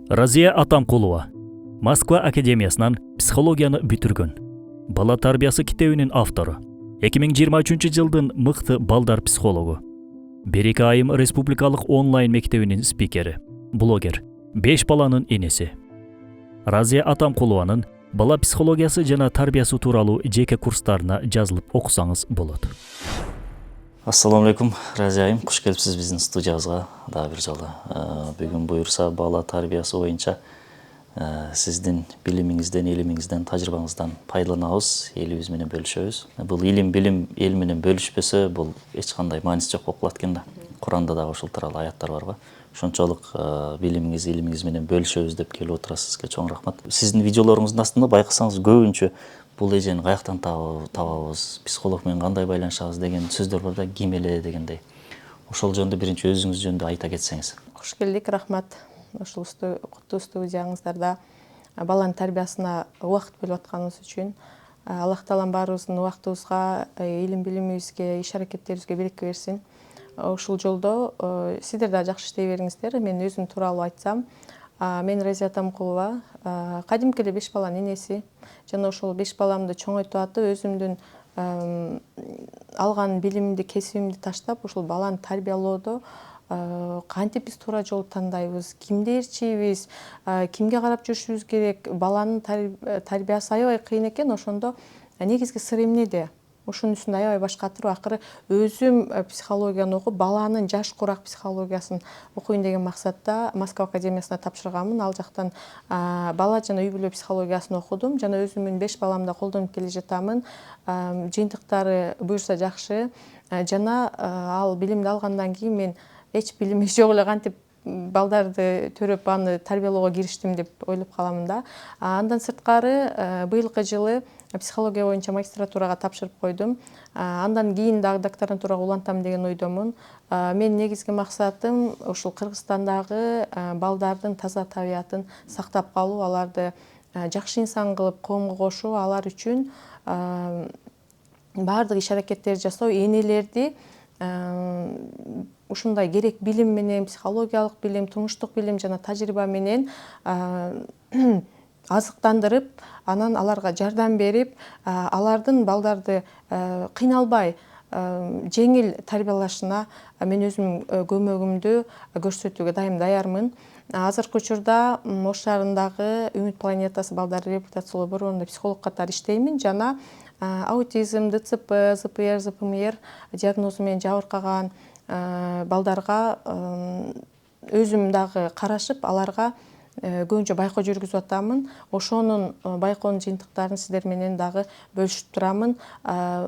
Разия Атамкулова Москва академиясынан психологияны бүтүргөн. Бала тарбиясы китебинин автору. 2023 жылдын мыкты балдар психологу. Береке айым республикалык онлайн мектебинин спикери, блогер, 5 баланын энеси. Разия Атамкулованын бала психологиясы жана тарбиясы тууралуу жеке курстарына жазылып окусаңыз болот. Ассаламу алейкум, Разия айым, куш келипсиз биздин студиябызга дагы бир жолу. Бүгүн буюрса бала тарбиясы боюнча сиздин билимиңизден, илимиңизден, тажрыйбаңыздан пайдаланабыз, элибиз менен бөлүшөбүз. Бул илим, билим эл менен бөлүшпөсө, бул эч кандай мааниси жок болуп калат экен да. Куранда дагы ушул тууралуу аяттар барбы? Ошончолук билимиңиз, илимиңиз менен бөлүшөбүз деп келип отурасыз. Сизге чоң рахмат. Сиздин видеолоруңуздун астында байкасаңыз көбүнчө бул эжени каяктан табабыз, психолог менен кандай байланышабыз деген сөздөр бар да, ким эле дегендей. Ошол жөнүндө биринчи өзүңүз жөнүндө айта кетсеңиз. Куш келдик, рахмат. Ушул куттуу студияңыздарда баланын тарбиясына убакыт бөлүп атканыңыз үчүн Аллах таалам баарыбыздын убактыбызга, илим билимибизге, иш аракеттерибизге береке берсин. Ушул жолдо сиздер да жакшы иштей бериңиздер. Мен өзүм тууралуу айтсам, мен Разия Атамкулова, кадимки эле 5 баланын энеси. Жана ошол 5 баламды чоңойтуп атып, өзүмдүн алган билимимди, кесибимди таштап, ушул баланы тарбиялоодо кантип биз туура жолду тандайбыз, кимди ээрчийбиз, кимге карап жүрүшүбүз керек, баланын тарбиясы аябай кыйын экен. Ошондо негизги сыр эмнеде? Ушунун үстүндө аябай баш катырып, акыры өзүм психологияны окуп, баланын жаш курак психологиясын окуйн деген максатта Москва академиясына тапшырганмын. Ал жактан бала жана үй бүлө психологиясын окудум. Жана өзүмдүн 5 баламда колдонуп келе жатамын. Жыйынтыктары буюрса жакшы. Жана ал билимди алгандан кийин мен эч билими жок эле кантип балдарды төрөп аны тарбиялоого кириштим деп ойлоп каламын да. Андан сырткары быйылкы жылы психология боюнча магистратурага тапшырып койдум. Андан кийин дагы докторантурага улантам деген ойдомун. Мен негизги максатым ушул Кыргызстандагы балдардын таза табиятын сактап калуу, аларды жакшы инсан кылып коомго кошуу, алар үчүн баардык иш аракеттерди жасоо, энелерди ушундай керек билим менен, психологиялык билим, турмуштук билим жана тажрыйба менен азыктандырып, анан аларга жардам берип, алардын балдарды кыйналбай, жеңил тарбиялашына мен өзүм көмөгүмдү көрсөтүүгө дайым даярмын. Азыркы учурда Ош шаарындагы Үмүт планетасы балдар реабилитациялоо борборунда психолог катары иштеймин. Жана аутизм, ДЦП, ЗПР, ЗПМР диагнозу менен жабыркаган балдарга өзүм дагы карашып, аларга көбүнчө байкоо жүргүзүп атамын. Ошонун байкоонун жыйынтыктарын сиздер менен дагы бөлүшүп турамын.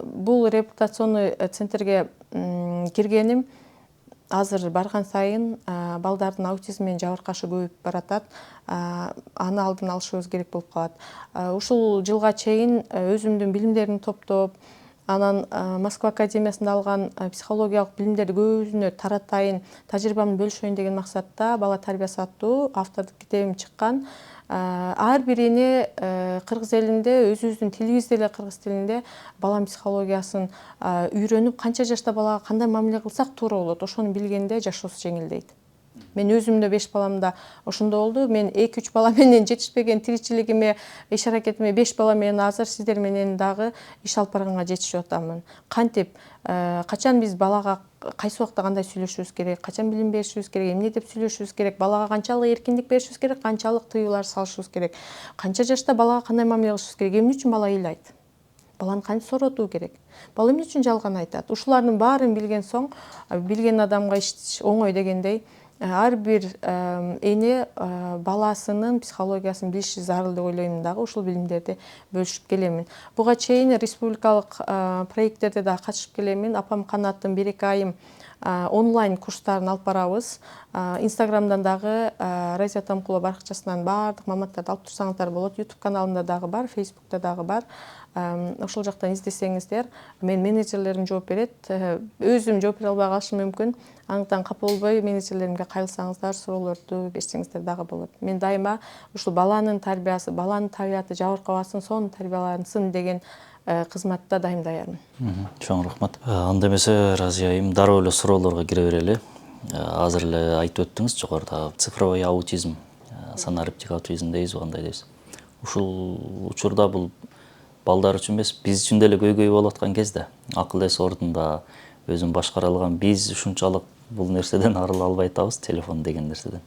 Бул реабилитационный центрге киргеним азыр барган сайын балдардын аутизм менен жабыркашы көбөйүп баратат. Аны алдын алышыбыз керек болуп калат. Ушул жылга чейин өзүмдүн билимдеримди топтоп, анан Москва академиясында алган психологиялык билимдерди көбүнө таратайын, тажрыйбамды бөлүшөйүн деген максатта бала тарбиясы аттуу автордук китебим чыккан. Ар бирине кыргыз элинде, өзүбүздүн тилибизде эле кыргыз тилинде баланын психологиясын үйрөнүп, канча жашта балага кандай мамиле кылсак туура болот, ошону билгенде жашоосу жеңилдейт. Мен өзүмдө 5 баламда ошондо болду. Мен 2-3 бала менен жетишпеген тиричилигиме, иш аракетиме 5 бала менен азыр сиздер менен дагы иш алып барганга жетишип атамын. Кантип, качан биз балага кайсы убакта кандай сүйлөшүбүз керек, качан билим беришибиз керек, эмне деп сүйлөшүбүз керек, балага канчалык эркиндик беришибиз керек, канчалык тыюулар салышыбыз керек, канча жашта балага кандай мамиле кылышыбыз керек, эмне үчүн бала ыйлайт, баланы кантип соротуу керек, бала эмне үчүн жалган айтат. Ушулардын баарын билген соң, билген адамга иш оңой дегендей, ар бир эне баласынын психологиясын билиши зарыл деп ойлойм дагы. Ушул билимдерди бөлүшүп келемин. Буга чейин республикалык проекттерде да катышып келемин. Апам Канаттын Береке айым онлайн курстарын алып барабыз. Инстаграмдан дагы Разия Атамкулова баракчасынан баардык маалыматтарды алып турсаңыздар болот. YouTube каналымда дагы бар, Facebook'та дагы бар. Ошол жактан издесеңиздер, мен менеджерлерим жооп берет. Өзүм жооп бере албай калышым мүмкүн. Андыктан капа болбой менеджерлеримге кайрылсаңыздар, суроолорду берсеңиздер дагы болот. Мен дайыма ушул баланын тарбиясы, баланын табияты жабыркабасын, сонун тарбиялансын деген кызматта дайым даярмын. Чоң рахмат. Анда эмесе Разия айым дароо эле суроолорго кире берели. Азыр эле айтып өттүңүз жогоруда цифровой аутизм санариптик аутизм дейбизби, кандай дейбиз. Ушул учурда бул балдар үчүн эмес, биз үчүн деле көйгөй болуп аткан кезде, акыл эс ордунда, өзүн башкара алган биз ушунчалык бул нерседен арыла албай атабыз, телефон деген нерседен.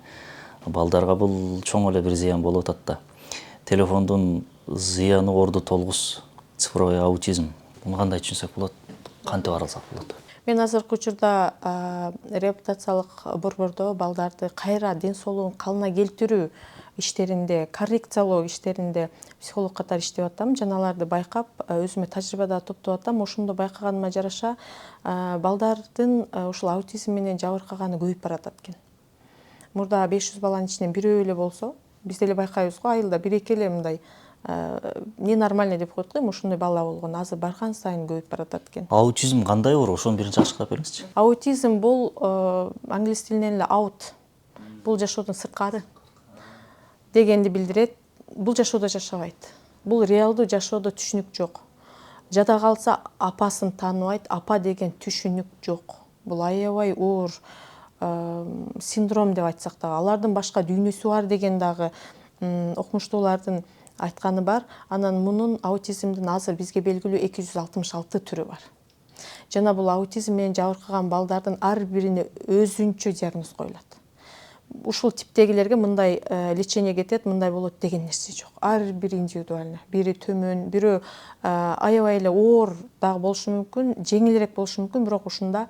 Балдарга бул чоң эле бир зыян болуп атат да. Телефондун зыяны орду толгус, цифровой аутизм. Муну кандай түшүнсөк болот? Кантип аралсак болот? Мен азыркы учурда реабилитациялык борбордо балдарды кайра ден соолугун калыбына келтирүү иштеринде, коррекциялоо иштеринде психолог катары иштеп атам. Жана аларды байкап, өзүмө тажрыйба да топтоп атам. Ошондо байкаганыма жараша балдардын ушул аутизм менен жабыркаганы көбөйүп баратат экен. Мурда 500 баланын ичинен бирөө эле болсо, биз деле байкайбыз го, айылда 1-2 эле мындай ненормальный деп коет го, ошондой бала болгон. Азыр барган сайын көбөйүп баратат экен. Аутизм кандай оору? Ошону биринчи ачыктап бериңизчи. Аутизм бул англис тилинен эле out. Бул жашоодон сырткары дегенди билдирет. Бул жашоодо жашабайт. Бул реалдуу жашоодо түшүнүк жок. Жада калса апасын тааныбайт, апа деген түшүнүк жок. Бул аябай оор синдром деп айтсак дагы, алардын башка дүйнөсү бар деген дагы окумуштуулардын айтканы бар. Анан мунун аутизмдин азыр бизге белгилүү 266 түрү бар. Жана бул аутизм менен жабыркаган балдардын ар бирине өзүнчө диагноз коюлат. Ушул типтегилерге мындай лечение кетет, мындай болот деген нерсе жок. Ар бир индивидуально. Бири төмөн, бирөө аябай эле оор дагы болушу мүмкүн, жеңилирээк болушу мүмкүн, бирок ушунда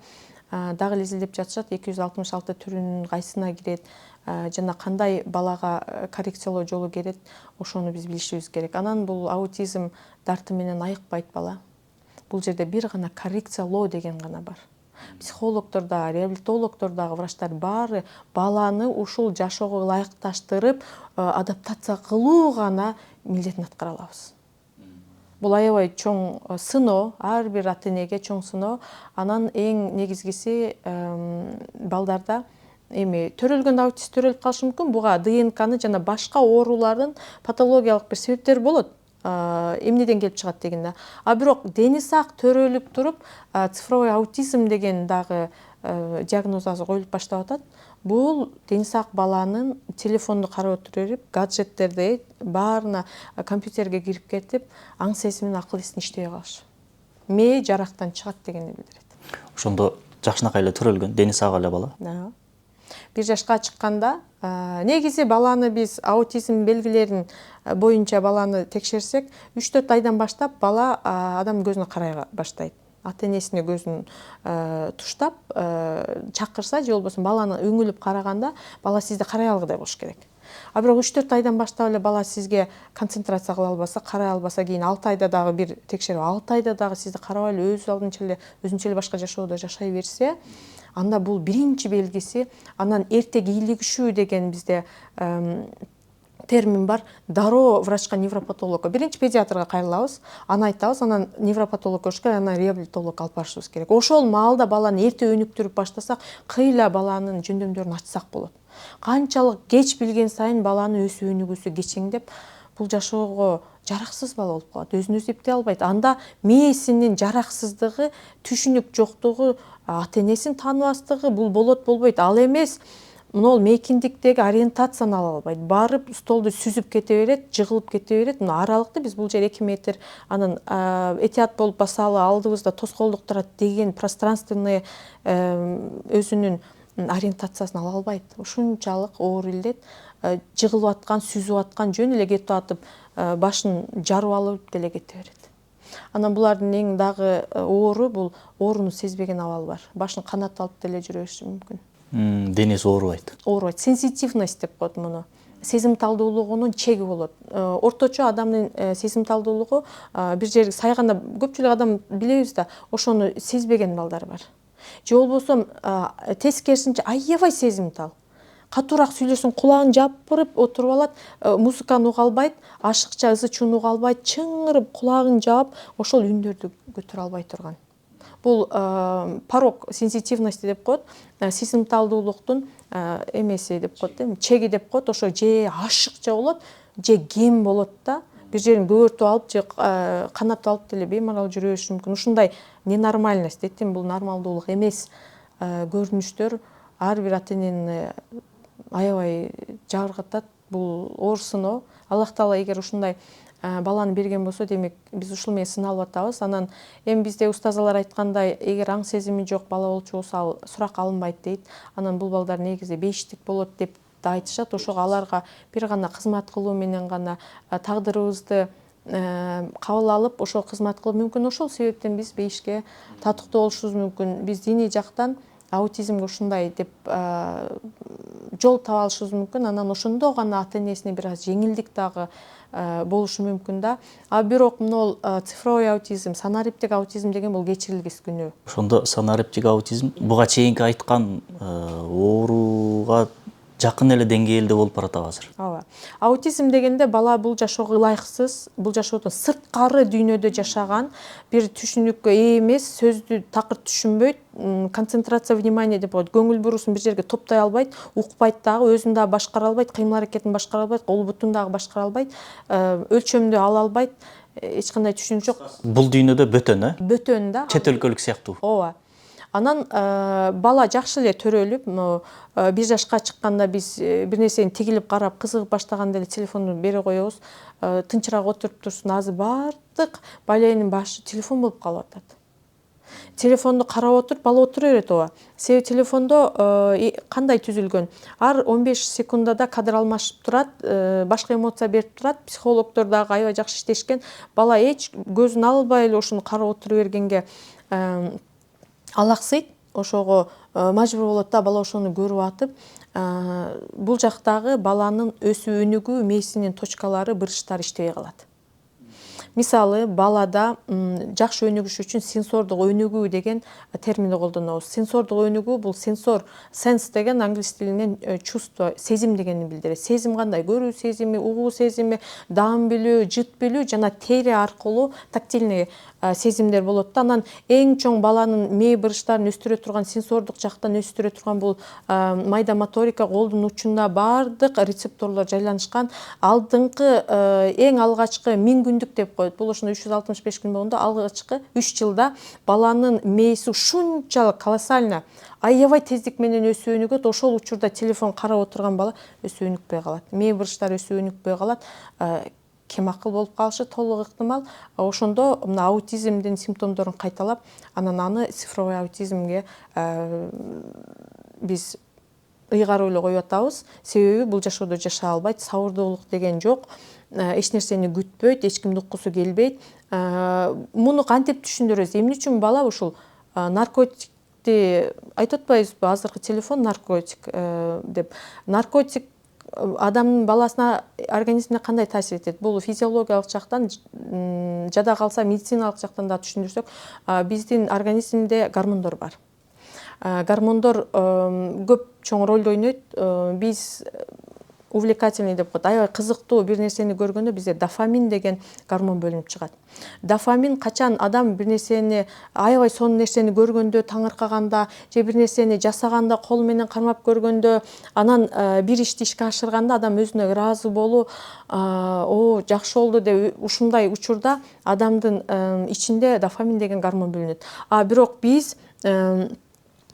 дагы эле изилдеп жатышат 266 түрүнүн кайсына кирет, жана кандай балага коррекциялоо жолу керек, ошону биз билишибиз керек. Анан бул аутизм дарты менен айыкпайт бала. Бул жерде бир гана коррекциялоо деген гана бар. Психологдор да, реабилитологдор дагы, врачтар баары баланы ушул жашоого ылайыкташтырып, адаптация кылуу гана милдетин аткара алабыз. Бул аябай чоң сыноо, ар бир ата энеге чоң сыноо. Анан эң негизгиси балдарда эми төрөлгөн аутист төрөлүп калышы мүмкүн. Буга ДНКны жана башка оорулардын патологиялык бир себептери болот. Эмнеден келип чыгат дегенде. А бирок дени сак төрөлүп туруп, цифровой аутизм деген дагы диагноз азыр коюлуп баштап атат. Бул дени сак баланын телефонду карап отура берип, гаджеттерди баарына компьютерге кирип кетип, аң сезимин, акыл эсин иштебей калышы. Мээ жарактан чыгат дегенди билдирет. Ошондо жакшынакай эле төрөлгөн, дени сак эле бала. 1 жашка чыкканда, негизи баланы биз аутизм белгилерин боюнча баланы текшерсек, 3-4 айдан баштап бала адам көзүнө карай баштайт. Ата энесине көзүн туштап чакырса, же болбосо баланы өңүлүп караганда, бала сизди карай алгыдай болуш керек. А бирок 3-4 айдан баштап эле бала сизге концентрация кыла албаса, карай албаса, кийин 6 айда дагы бир текшерип, 6 айда дагы сизди карабай эле өз алдынча эле өзүнчө эле башка жашоодо жашай берсе, анда бул биринчи белгиси. Анан эртең ийлигишүү деген бизде термин бар. Дароо врачка, невропатологко, биринчи педиатрга кайрылабыз, аны айтабыз, анан невропатолог көрүш керек, анан реабилитолог алып барышыбыз керек. Ошол маалда баланы эрте өнүктүрүп баштасак, кыйла баланын жөндөмдөрүн ачсак болот. Канчалык кеч билген сайын баланы өсүп өнүгүүсү кечеңдеп, бул жашоого жараксыз бала болуп калат. Өзүн өзү эптей албайт. Анда мээсинин жараксыздыгы, түшүнүк жоктугу, ата энесин тааныбастыгы бул болот болбойт. Ал эмес, мына мейкиндиктеги ориентацияны ала албайт. Барып столду сүзүп кете берет, жыгылып кете берет. Мына аралыкты биз бул жер 2 метр, анан этият болуп басалы алдыбызда тоскоолдук турат деген пространственный өзүнүн ориентациясын ала албайт. Ушунчалык оор илдет, жыгылып аткан, сүзүп аткан, жөн эле кетип атып, башын жарып алып деле кете берет. Анан булардын эң дагы оору бул ооруну сезбеген абал бар. Башын канатып алып деле жүрө бериши мүмкүн. Денеси оорубайт. Оорубайт. Сенситивность деп коет муну. Сезимталдуулугунун чеги болот. Орточо адамдын сезимталдуулугу бир жерге сайганда көпчүлүк адам билебиз да, ошону сезбеген балдар бар. Же болбосо тескерисинче аябай сезимтал. Катуураак сүйлөсүн кулагын жапырып отуруп алат, музыканы уга албайт, ашыкча ызы чууну уга албайт, чыңырып кулагын жаап, ошол үндөрдү көтөрө албай турган. Бул порог сенситивности деп коет, сезимталдуулуктун эмеси деп коет, чеги деп коет. Ошо же ашыкча болот, же кем болот да, бир жерин көбөртүп алып, же канатып алып деле беймарал жүрө бериши мүмкүн. Ушундай ненормальность дейт, бул нормалдуулук эмес көрүнүштөр ар бир ата эненин аябай жабыркатат. Бул оор сыноо. Аллах Таала эгер ушундай баланы берген болсо, демек биз ушул менен сыналып атабыз. Анан эми бизде устазалар айткандай, эгер аң сезими жок бала болчу болсо ал сурак алынбайт дейт. Анан бул балдар негизи бейиштик болот деп да айтышат. Ошого аларга бир гана кызмат кылуу менен гана тагдырыбызды кабыл алып, ошого кызмат кылып мүмкүн. Ошол себептен биз бейишке татыктуу болушубуз мүмкүн. Биз диний жактан аутизмге ушундай деп жол таба алышыбыз мүмкүн. Анан ошондо гана ата энесине бир аз жеңилдик дагы болушу мүмкүн да. А бирок могул цифровой аутизм, санариптик аутизм деген бул кечирилгис күнөө. Ошондо санариптик аутизм буга чейинки айткан ооруга жакын эле деңгээлде болуп баратабы азыр? Ооба. Аутизм дегенде бала бул жашоого ылайыксыз, бул жашоодон сырткары дүйнөдө жашаган, бир түшүнүккө ээ эмес, сөздү такыр түшүнбөйт, концентрация внимания деп коет. Көңүл бурусун бир жерге топтой албайт, укпайт дагы, өзүн дагы башкара албайт, кыймыл-аракетин башкара албайт, кол бутун дагы башкара албайт, өлчөмдү ала албайт, эч кандай түшүнүк жок. Бул дүйнөдө бөтөн, Бөтөн да. Чет өлкөлүк сыяктуу. Ооба. Анан бала жакшы эле төрөлүп, бир жашка чыкканда биз бир нерсени тигилип карап, кызыгып баштаганда эле телефонду бере коебуз. Тынчыраак отуруп турсун. Азыр бардык баленин башы телефон болуп калып атат. Телефонду карап отуруп, бала отура берет ооба. Себеби телефондо кандай түзүлгөн? Ар 15 секундада кадр алмашып турат, башка эмоция берип турат. Психологдор дагы аябай жакшы иштешкен. Бала эч көзүн албай эле ошону карап отура бергенге алаксыйт, ошого мажбур болот да, бала ошону көрүп атып, бул жактагы баланын өсүү өнүгүү мээсинин точкалары, бырыштары иштебей калат. Мисалы, балада жакшы өнүгүш үчүн сенсордук өнүгүү деген терминди колдонобуз. Сенсордук өнүгүү бул сенс деген англис тилинен чувство, сезим дегенди билдирет. Сезим кандай? Көрүү сезими, угуу сезими, даам билүү, жыт билүү жана тери аркылуу тактильный сезимдер болот да. Анан эң чоң баланын мээ бырыштарын өстүрө турган, сенсордук жактан өстүрө турган бул майда моторика, колдун учунда бардык рецепторлор жайланышкан. Алдыңкы эң алгачкы 1000 күндүк деп коет. Бул ошондо 365 күн болгондо алгачкы 3 жылда баланын мээси ушунчалык колоссально аябай тездик менен өсүп өнүгөт. Ошол учурда телефон карап отурган бала өсүп өнүкпөй калат. Мээ бырыштары өсүп өнүкпөй калат. Кем акыл болуп калышы толук ыктымал. Ошондо мына аутизмдин симптомдорун кайталап, анан аны цифровой аутизмге биз ыйгарып эле коюп атабыз. Себеби бул жашоодо жашай албайт, сабырдуулук деген жок. Эч нерсени күтпөйт, эч кимди уккусу келбейт. Муну кантип түшүндүрөбүз? Эмне үчүн бала ушул наркотикти айтып атпайбызбы? Азыркы телефон наркотик деп. Наркотик адамдын баласына, организмине кандай таасир этет? Бул физиологиялык жактан, жада калса медициналык жактан да түшүндүрсөк, биздин организмде гормондор бар. Гормондор көп чоң ролду ойнойт. Биз увлекательный деп коет. Аябай кызыктуу бир нерсени көргөндө бизде дофамин деген гормон бөлүнүп чыгат. Дофамин качан адам бир нерсени аябай сонун нерсени көргөндө, таңыркаганда, же бир нерсени жасаганда, кол менен кармап көргөндө, анан бир ишти ишке ашырганда адам өзүнө ыраазы болуу, жакшы болду деп ушундай учурда адамдын ичинде дофамин деген гормон бөлүнөт. Бирок биз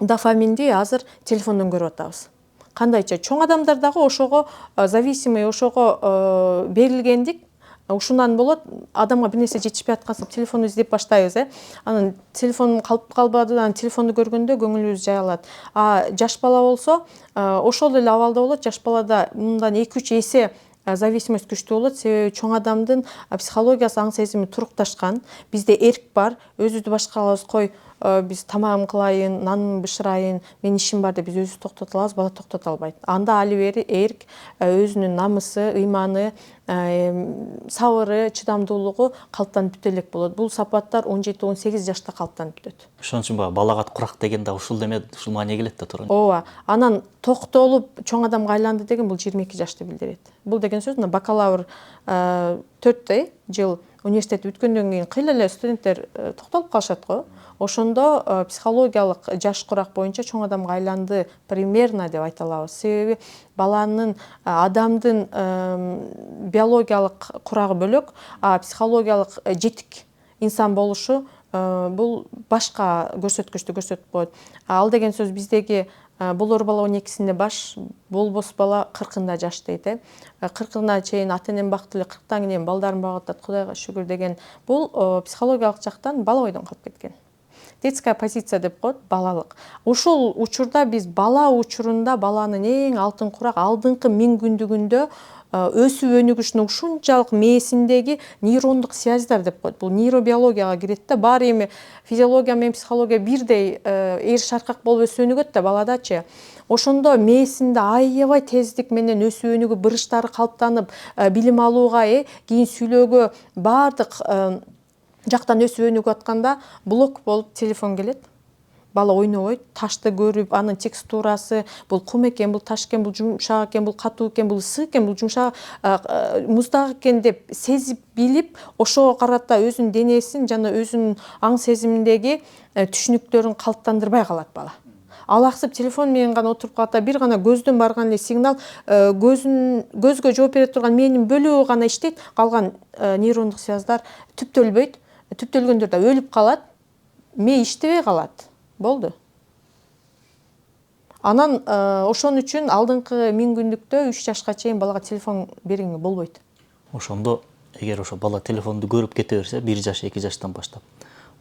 дофаминди азыр телефондон көрүп атабыз. Кандайча чоң адамдар дагы ошого зависимый, ошого берилгендик. Ушундан болот, адамга бир нерсе жетишпей атканда телефонду издеп баштайбыз, Анан телефон калып калбады, анан телефонду көргөндө көңүлүбүз жайылат. Жаш бала болсо, ошол эле абалда болот. Жаш балада мындан 2-3 эсе зависимость күчтүү болот. Себеби чоң адамдын психологиясы, аң сезими турукташкан. Бизде эрк бар, өзүбүздү башкара алабыз. Кой, биз тамагым кылайын, нанымды бышырайын, менин ишим бар деп биз өзүбүз токтото алабыз, бала токтото албайт. Анда али бери эрк, өзүнүн намысы, ыйманы, сабыры, чыдамдуулугу калыптанып бүтө элек болот. Бул сапаттар 17-18 жашта калыптанып бүтөт. Ошон үчүн балага курак деген да ушул деме, ушул маани келет да туура. Ооба. Анан токтолуп чоң адамга айланды деген бул 22 жашты билдирет. Бул деген сөз мына бакалавр 4 жыл университет бүткөндөн кийин кыйла эле студенттер токтолуп калышат го. Ошондо психологиялык жаш курак боюнча чоң адамга айланды примерно деп айта алабыз. Себеби баланын, адамдын биологиялык курагы бөлөк, психологиялык жетик инсан болушу бул башка көрсөткүчтү көрсөтүп коет. Ал деген сөз биздеги Болор бала 12-синде баш, болбос бала 40-ында жаш дейт. 40-на чейин ата-энем бактылы, 40-тан кийин балдарын багып атат, Кудайга шүгүр деген. Бул психологиялык жактан бала ойдон калып кеткен. Детская позиция деп коет, балалык. Ошол учурда биз бала учурунда баланын эң алтын курак алдыңкы 1000 күндүгүндө өсүп өнүгүшүнө ушунчалык мээсиндеги нейрондук связьдар деп коет. Бул нейробиологияга кирет да. Баары эми физиология менен психология бирдей эр шаркак болуп өсүп өнүгөт да баладачы. Ошондо мээсинде аябай тездик менен өсүп өнүгүп, бырыштары калыптанып, билим алууга, кийин сүйлөөгө баардык жактан өсүп өнүгүп атканда блок болуп телефон келет. Бала ойнобойт, ташты көрүп, анын текстурасы, бул кум экен, бул таш экен, бул жумшак экен, бул катуу экен, бул ысык экен, бул жумшак, муздак экен деп сезип билип, ошого карата өзүнүн денесин жана өзүнүн аң сезиминдеги түшүнүктөрүн калыптандырбай калат бала. Ал аксып телефон менен гана отуруп калат, бир гана көздөн барган эле сигнал, көзгө жооп бере турган мээнин бөлүгү гана иштейт, калган нейрондук связьдар түптөлбөйт. Түптөлгөндөр да өлүп калат, мээ иштебей калат. Болду. Анан ошон үчүн алдыңкы 1000 күндүктө 3 жашка чейин балага телефон бергенге болбойт. Ошондо эгер ошо бала телефонду көрүп кете берсе, 1 жаш, 2 жаштан баштап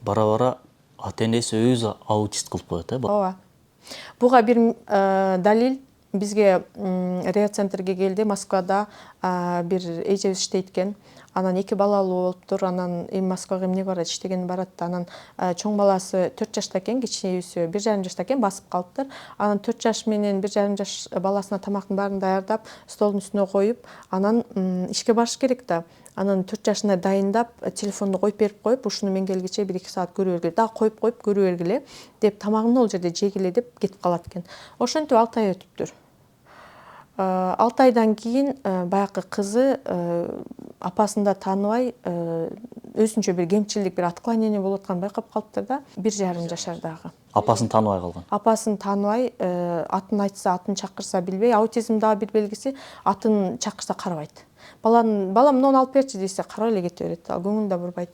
бара-бара ата-энеси өзү аутист кылып коет, Ооба. Буга бир далил бизге реа-центрге келди. Москвада бир эжебиз иштейт экен. Анан 2 балалуу болуптур. Анан эми Москвага эмне барат, иштеген барат. Анан чоң баласы 4 жашта экен, кичинеүүсү 1,5 жашта экен, басып калыптыр. Анан 4 жаш менен 1,5 жаш баласына тамактын баарын даярдап, столдун үстүнө коюп, анан ишке барыш керек да. Анан 4 жашына дайындап, телефонду коюп берип коюп, ушуну мен келгиче 1-2 саат көрүп бергиле, дагы коюп көрүп бергиле деп, тамагымды ол жерде жегиле деп кетип калат экен. Ошентип 6 ай өтүптүр. 6 айдан кийин баягы кызы апасында тааныбай, өзүнчө бир кемчилдик, бир отклонение болуп атканын байкап калыптыр да. 1,5 жашардагы. Апасын тааныбай калган. Апасын тааныбай, атын айтса, атын чакырса билбей, аутизм дагы бир белгиси, атын чакырса карабайт. Балам муну алып берчи десе, карап эле кете берет, ал көңүлүн да бурбайт.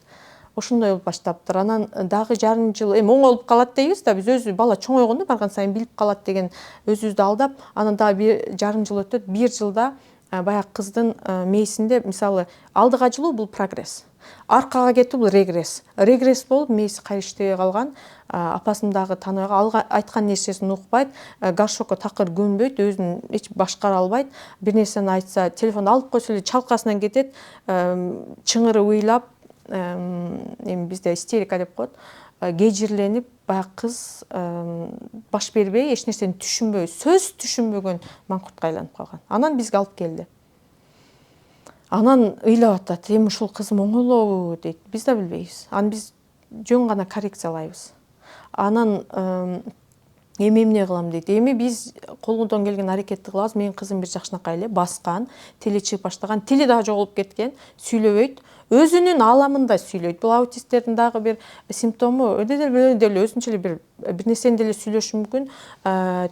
Ошондой болуп баштаптыр. Анан дагы жарым жыл оңолуп калат дейбиз да, биз өзү бала чоңойгондо барган сайын билип калат деген өзүбүздү алдап, анан дагы жарым жыл өтөт. 1 жылда баягы кыздын мээсинде, мисалы, алдыга жылуу бул прогресс, аркага кетүү бул регресс. Регресс болуп мээси кайра иштебей калган. Апасын дагы тааныбай, айткан нерсесин укпайт, горшокко такыр көнбөйт, өзүн эч башкара албайт. Бир нерсени айтса, телефонду алып койсо эле чалкасынан кетет, чыңыры уйлап, эми бизде истерика деп коет, кежирленип, баягы кыз баш бербей, эч нерсени түшүнбөй, сөз түшүнбөгөн маңкуртка айланып калган. Анан бизге алып келди. Анан ыйлап атат, эми ушул кызым оңолобу дейт. Биз да билбейбиз. Аны биз жөн гана коррекциялайбыз. Анан эми эмне кылам дейт. Эми биз колдон келген аракетти кылабыз. Менин кызым 1 жашынакай эле баскан, тили чыгып баштаган, тили дагы жоголуп кеткен, сүйлөбөйт. Өзүнүн ааламында сүйлөйт. Бул аутисттердин дагы бир симптому, деле өзүнчө эле бир нерсени деле сүйлөшү мүмкүн,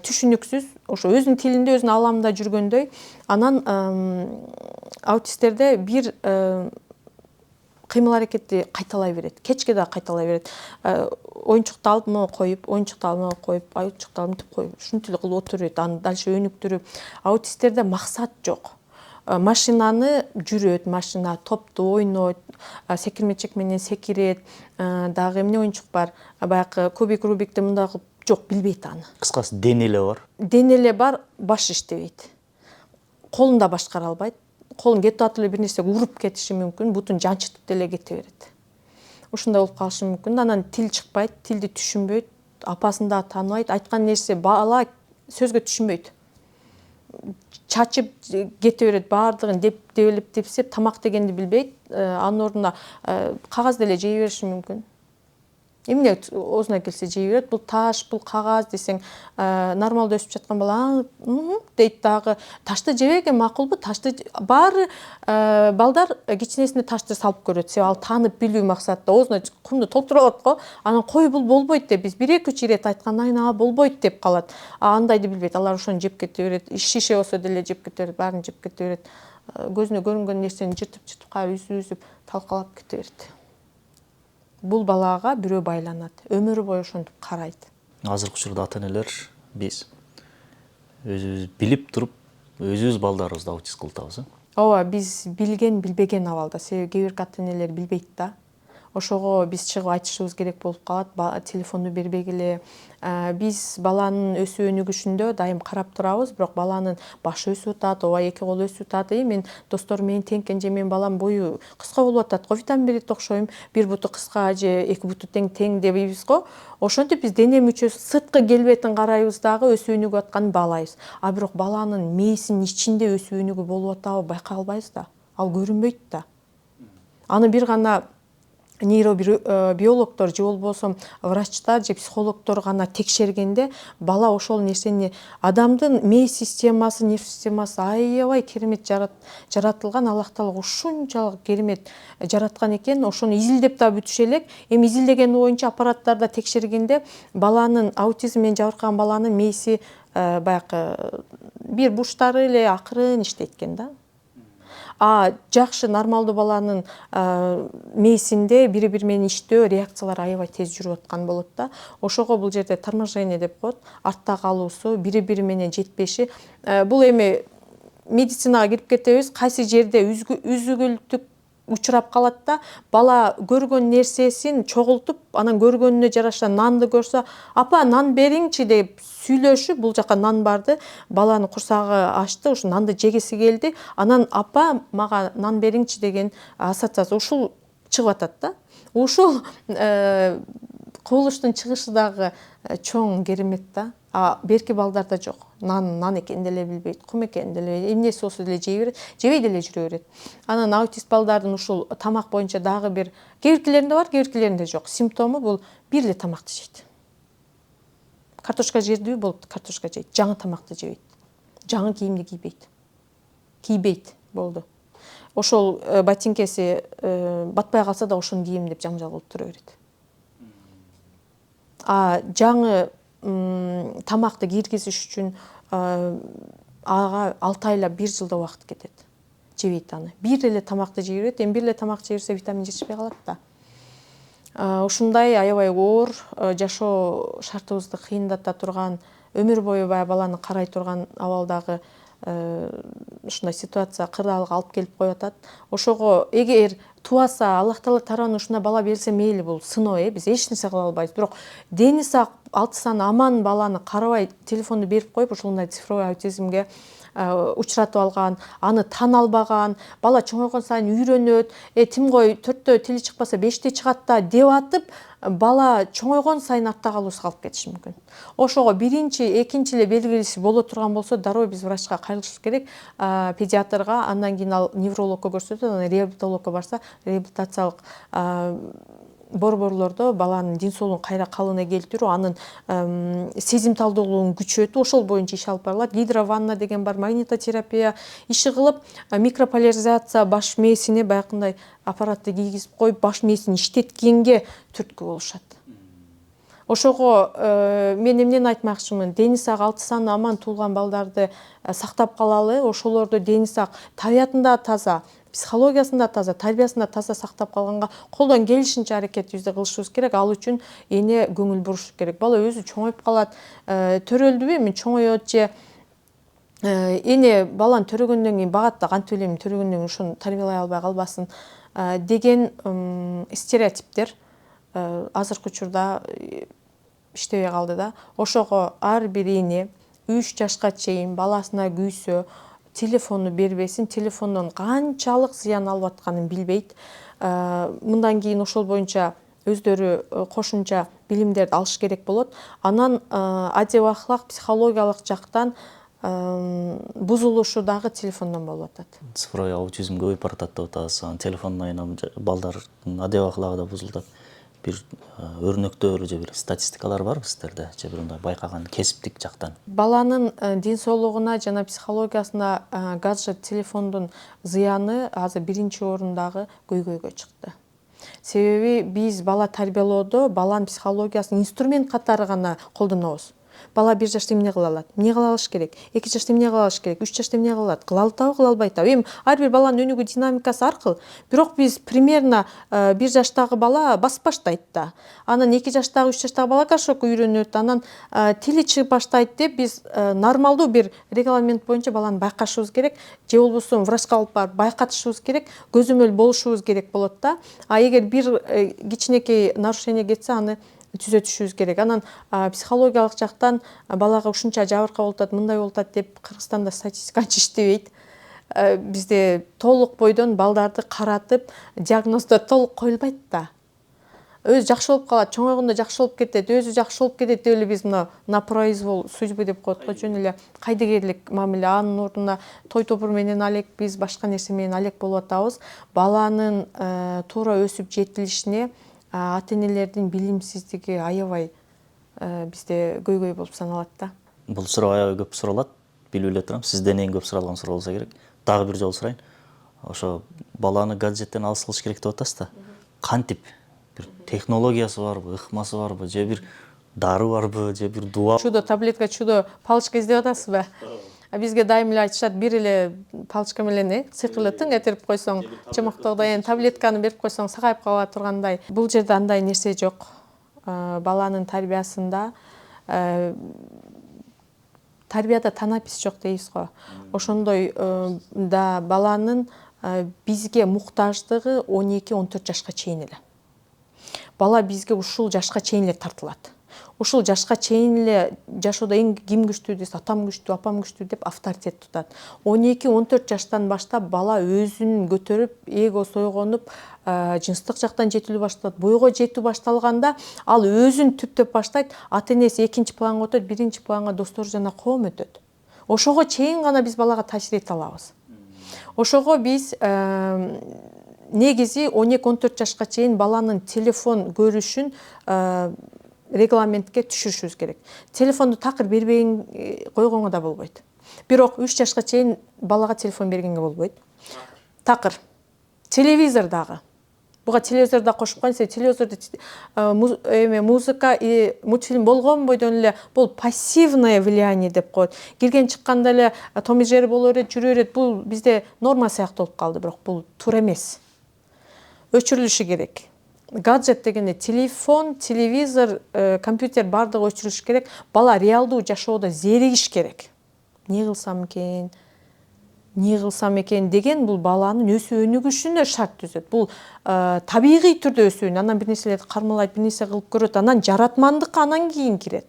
түшүнүксүз, ошо өзүнүн тилинде, өзүнүн ааламында жүргөндөй. Анан аутисттерде бир кыймыл аракетти кайталай берет. Кечке да кайталай берет. Оюнчукту алып мону коюп, оюнчукту алып мону коюп, оюнчукту алып мынтип коюп, ушинтип эле кылып отуруп берет. Аны дальше өнүктүрүп. Аутисттерде максат жок. Машинаны жүрөт, машина топту ойнойт, секирмечек менен секирет, дагы эмне оюнчук бар, баягы кубик, рубикти мындай кылып, жок, билбейт аны. Кыскасы денеле бар. Денеле бар, баш иштебейт. Колун да башкара албайт. Колун кетип атып эле бир нерсеге уруп кетиши мүмкүн, бутун жанчытып деле кете берет. Ушундай болуп калышы мүмкүн. Анан тил чыкпайт, тилди түшүнбөйт, апасын да тааныбайт, айткан нерсе бала сөзгө түшүнбөйт. Чачып кете берет, баардыгын дебелеп тепсеп, тамак дегенди билбейт. Анын ордуна кагаз деле жей бериши мүмкүн. Эмне оозуна келсе жей берет. Бул таш, бул кагаз десең, нормалдуу өсүп жаткан бала дейт дагы. Ташты жебеген макулбу? Ташты баары балдар кичинесинде ташты салып көрөт. Себеби ал таанып билүү максатта оозуна кумду толтуруп алат го. Анан кой бул болбойт деп биз 1-2 ирет айткандан кийин болбойт деп калат. Андайды билбейт. Алар ошону жеп кете берет. Шише болсо деле жеп кете берет, баарын жеп кете берет. Көзүнө көрүнгөн нерсени жыртып кайра үзүп талкалап кете берет. Бул балага бирөө байланат, өмүрү бою ошентип карайт. Азыркы учурда ата-энелер биз өзүбүз билип туруп өзүбүз балдарыбызды аутист кылып атабыз. Ооба, биз билген билбеген абалда, себеби кээ бир ата энелер билбейт да. Ошого биз чыгып айтышыбыз керек болуп калат, телефонду бербегиле. Биз баланын өсүү өнүгүшүндө дайым карап турабыз, бирок баланын башы өсүп атат, ооба эки колу өсүп атат. Мен досторум менин тең экен, же менин балам бою кыска болуп атат го, витамин берет окшойм, бир буту кыска же эки буту тең дебейбиз го. Ошентип биз дене мүчөсү сырткы келбетин карайбыз дагы өсүп өнүгүп атканын баалайбыз. А бирок баланын мээсинин ичинде өсүп өнүгүү болуп атабы байкай албайбыз да. Ал көрүнбөйт да. Аны бир гана нейробиологдор же болбосо врачтар же психологдор гана текшергенде бала ошол нерсени, адамдын мээ системасы, нерв системасы аябай керемет жаратылган, Аллах Таала ушунчалык керемет жараткан экен. Ошону изилдеп да бүтүшө элек. Эми изилдеген боюнча аппараттарда текшергенде баланын, аутизм менен жабыркаган баланын мээси баягы бир бурчтары эле акырын иштейт экен да. Жакшы нормалдуу баланын мээсинде бири менен иштөө, реакциялар аябай тез жүрүп аткан болот да. Ошого бул жерде торможение деп коет, артта калуусу, бири менен жетпеши. Бул эми медицинага кирип кетебиз, кайсы жерде үзүгүлтүк учурап калат да, бала көргөн нерсесин чогултуп, анан көргөнүнө жараша нанды көрсө, апа нан бериңчи деп сүйлөшүп, бул жака нан барды, баланын курсагы ачты, ушу нанды жегиси келди, анан апа мага нан бериңчи деген ассоциация ушул чыгып атат да. Ушул кубулуштун чыгышы дагы чоң керемет да. Берки балдарда жок. Нан экенин деле билбейт, кум экенин деле билбейт, эмнеси болсо деле жей берет, жебей деле жүрө берет. Анан аутист балдардын ушул тамак боюнча дагы бир, кээ биркилеринде бар, кээ биркилеринде жок. Симптому бул бир эле тамакты жейт. Картошка жердиби болуп, картошка жейт, жаңы тамакты жебейт. Жаңы кийимди кийбейт болду. Ошол ботинкеси батпай калса да ошону кийем деп жаңжал кылып тура берет. Жаңы тамакты киргизиш үчүн ага 6 айлап 1 жылда убакыт кетет. Жебейт аны. Бир эле тамакты жей берет. Эми бир эле тамак жей берсе витамин жетишпей калат да. Ушундай аябай оор жашоо шартыбызды кыйындата турган, өмүр бою баланы карай турган абалдагы ушундай ситуация кырдаалга алып келип коюп атат. Ошого эгер туаса, Аллах Таала тарабынан ушундай бала берилсе мейли, бул сыноо, биз эч нерсе кыла албайбыз. Бирок дени сак, 6 саны аман баланы карабай телефонду берип коюп, ушундай цифровой аутизмге учуратып алган, аны тана албаган, бала чоңойгон сайын үйрөнөт, тим гой 4тө тили чыкпаса 5те чыгат да деп атып, бала чоңойгон сайын артта калуусу калып кетиши мүмкүн. Ошого биринчи, экинчи эле белгилиси боло турган болсо, дароо биз врачка кайрылышыбыз керек, педиатрга, андан кийин ал неврологко көрсөтөт, анан реабилитологко барса, реабилитациялык борборлордо баланын ден соолугун кайра калыбына келтирүү, анын сезимталдуулугун күчөтүү, ошол боюнча иш алып барылат. Гидрованна деген бар, магнитотерапия иши кылып, микрополяризация баш мээсине баягындай аппаратты кийгизип коюп, баш мээсин иштеткенге түрткү болушат. Ошого мен эмнени айтмакчымын? Дени сак 6 саны аман туулган балдарды сактап калалы, ошолорду дени сак, табиятында таза, психологиясында таза, тарбиясында таза сактап калганга колдон келишинче аракетибизди кылышыбыз керек. Ал үчүн эне көңүл буруш керек. Бала өзү чоңоюп калат, төрөлдүбү эми чоңоет же эне баланы төрөгөндөн кийин багат да, кантип эле төрөгөндөн кийин ошону тарбиялай албай калбасын деген стереотиптер азыркы учурда иштебей калды да. Ошого ар бир эне 3 жашка чейин баласына күйсө телефону бербесин, телефондон канчалык зыян алып атканын билбейт. Мындан кийин ошол боюнча өздөрү кошумча билимдерди алыш керек болот. Анан адеп ахлак, психологиялык жактан бузулушу дагы телефондон болуп атат. Цифровой аутизм көбөйүп баратат деп атабыз. Телефондон айынан балдардын адеп ахлагы да бузулуп атат. Бир өрнөктөр же бир статистикалар барбы сиздерде, же бир мындай байкаган кесиптик жактан? Баланын ден соолугуна жана психологиясына гаджет, телефондун зыяны азыр биринчи орундагы көйгөйгө чыкты. Себеби биз бала тарбиялоодо баланын психологиясын инструмент катары гана колдонобуз. Бала 1 жашта эмне кыла алат, эмне кыла алыш керек, 2 жашта эмне кыла алыш керек, 3 жашта эмне кыла алат, кыла алатабы, кыла албайтабы. Эми ар бир баланын өнүгүү динамикасы ар кыл. Бирок биз примерно 1 жаштагы бала басып баштайт да. Анан 2 жаштагы, 3 жаштагы бала кашок үйрөнөт, анан тили чыгып баштайт деп биз нормалдуу бир регламент боюнча баланы байкашыбыз керек, же болбосо врачка алып барып байкатышыбыз керек, көзөмөл болушубуз керек болот да. А эгер бир кичинекей нарушение кетсе, аны түзөтүшүбүз керек. Анан психологиялык жактан балага ушунча жабыркай болуп атат, мындай болуп атат деп Кыргызстанда статистика анча иштебейт. Бизде толук бойдон балдарды каратып, диагноздоо толук коюлбайт да. Өзү жакшы болуп калат, чоңойгондо жакшы болуп кетет, өзү жакшы болуп кетет деп эле биз мына на произвол судьбы деп коет го, жөн эле кайдыгерлик мамиле. Анын ордуна той топур менен алек, биз башка нерсе менен алек болуп атабыз. Баланын туура өсүп жетилишине ата-энелердин билимсиздиги аябай бизде көйгөй болуп саналат да. Бул суроо аябай көп суралат, билип эле турам. Сизден эң көп суралган суроо болсо керек. Дагы бир жолу сурайын. Ошо баланы гаджеттен алыс кылыш керек деп атасыз да. Кантип? Бир технологиясы барбы, ыкмасы барбы, же бир дары барбы, же бир дуа? Чудо таблетка, чудо палочка издеп атасызбы? Бизге дайым эле айтышат, бир эле палочка менен цикли тың этирип койсоң, чымыктоодо таблетканы берип койсоң сагайып кала тургандай. Бул жерде андай нерсе жок. Баланын тарбиясында тарбияда танапис жок дейбиз го. Ошондой да баланын бизге муктаждыгы 12-14 жашка чейин эле. Бала бизге ушул жашка чейин эле тартылат. Ушул жашка чейин эле жашоодо эң ким күчтүү десе, атам күчтүү, апам күчтүү деп авторитет тутат. 12-14 жаштан баштап бала өзүн көтөрүп, эго сойгонуп, жынстык жактан жетилүү башталат. Бойго жетүү башталганда ал өзүн түптөп баштайт, ата-энеси экинчи планга өтөт, биринчи планга достору жана коом өтөт. Ошого чейин гана биз балага таасир эте алабыз. Ошого биз негизи 12-14 жашка чейин баланын телефон көрүшүн регламентке түшүрүшүбүз керек. Телефонду такыр бербеген койгонго да болбойт. Бирок 3 жашка чейин балага телефон бергенге болбойт. Такыр. Телевизор дагы. Буга телевизор да кошуп койсо, телевизордо музыка и мультфильм болгон бойдон эле бул пассивное влияние деп коет. Кирген чыкканда эле Том и Джерри боло берет, жүрө берет. Бул бизде норма сыяктуу болуп калды, бирок бул туура эмес. Өчүрүлүшү керек. Гаджет дегенде телефон, телевизор, компьютер бардыгы өчүрүлүш керек. Бала реалдуу жашоодо зеригиш керек. Не кылсам экен деген бул баланын өсүү өнүгүшүнө шарт түзөт. Бул табигый түрдө өсүүнү, анан бир нерселерди кармалайт, бир нерсе кылып көрөт, анан жаратмандыкка анан кийин кирет.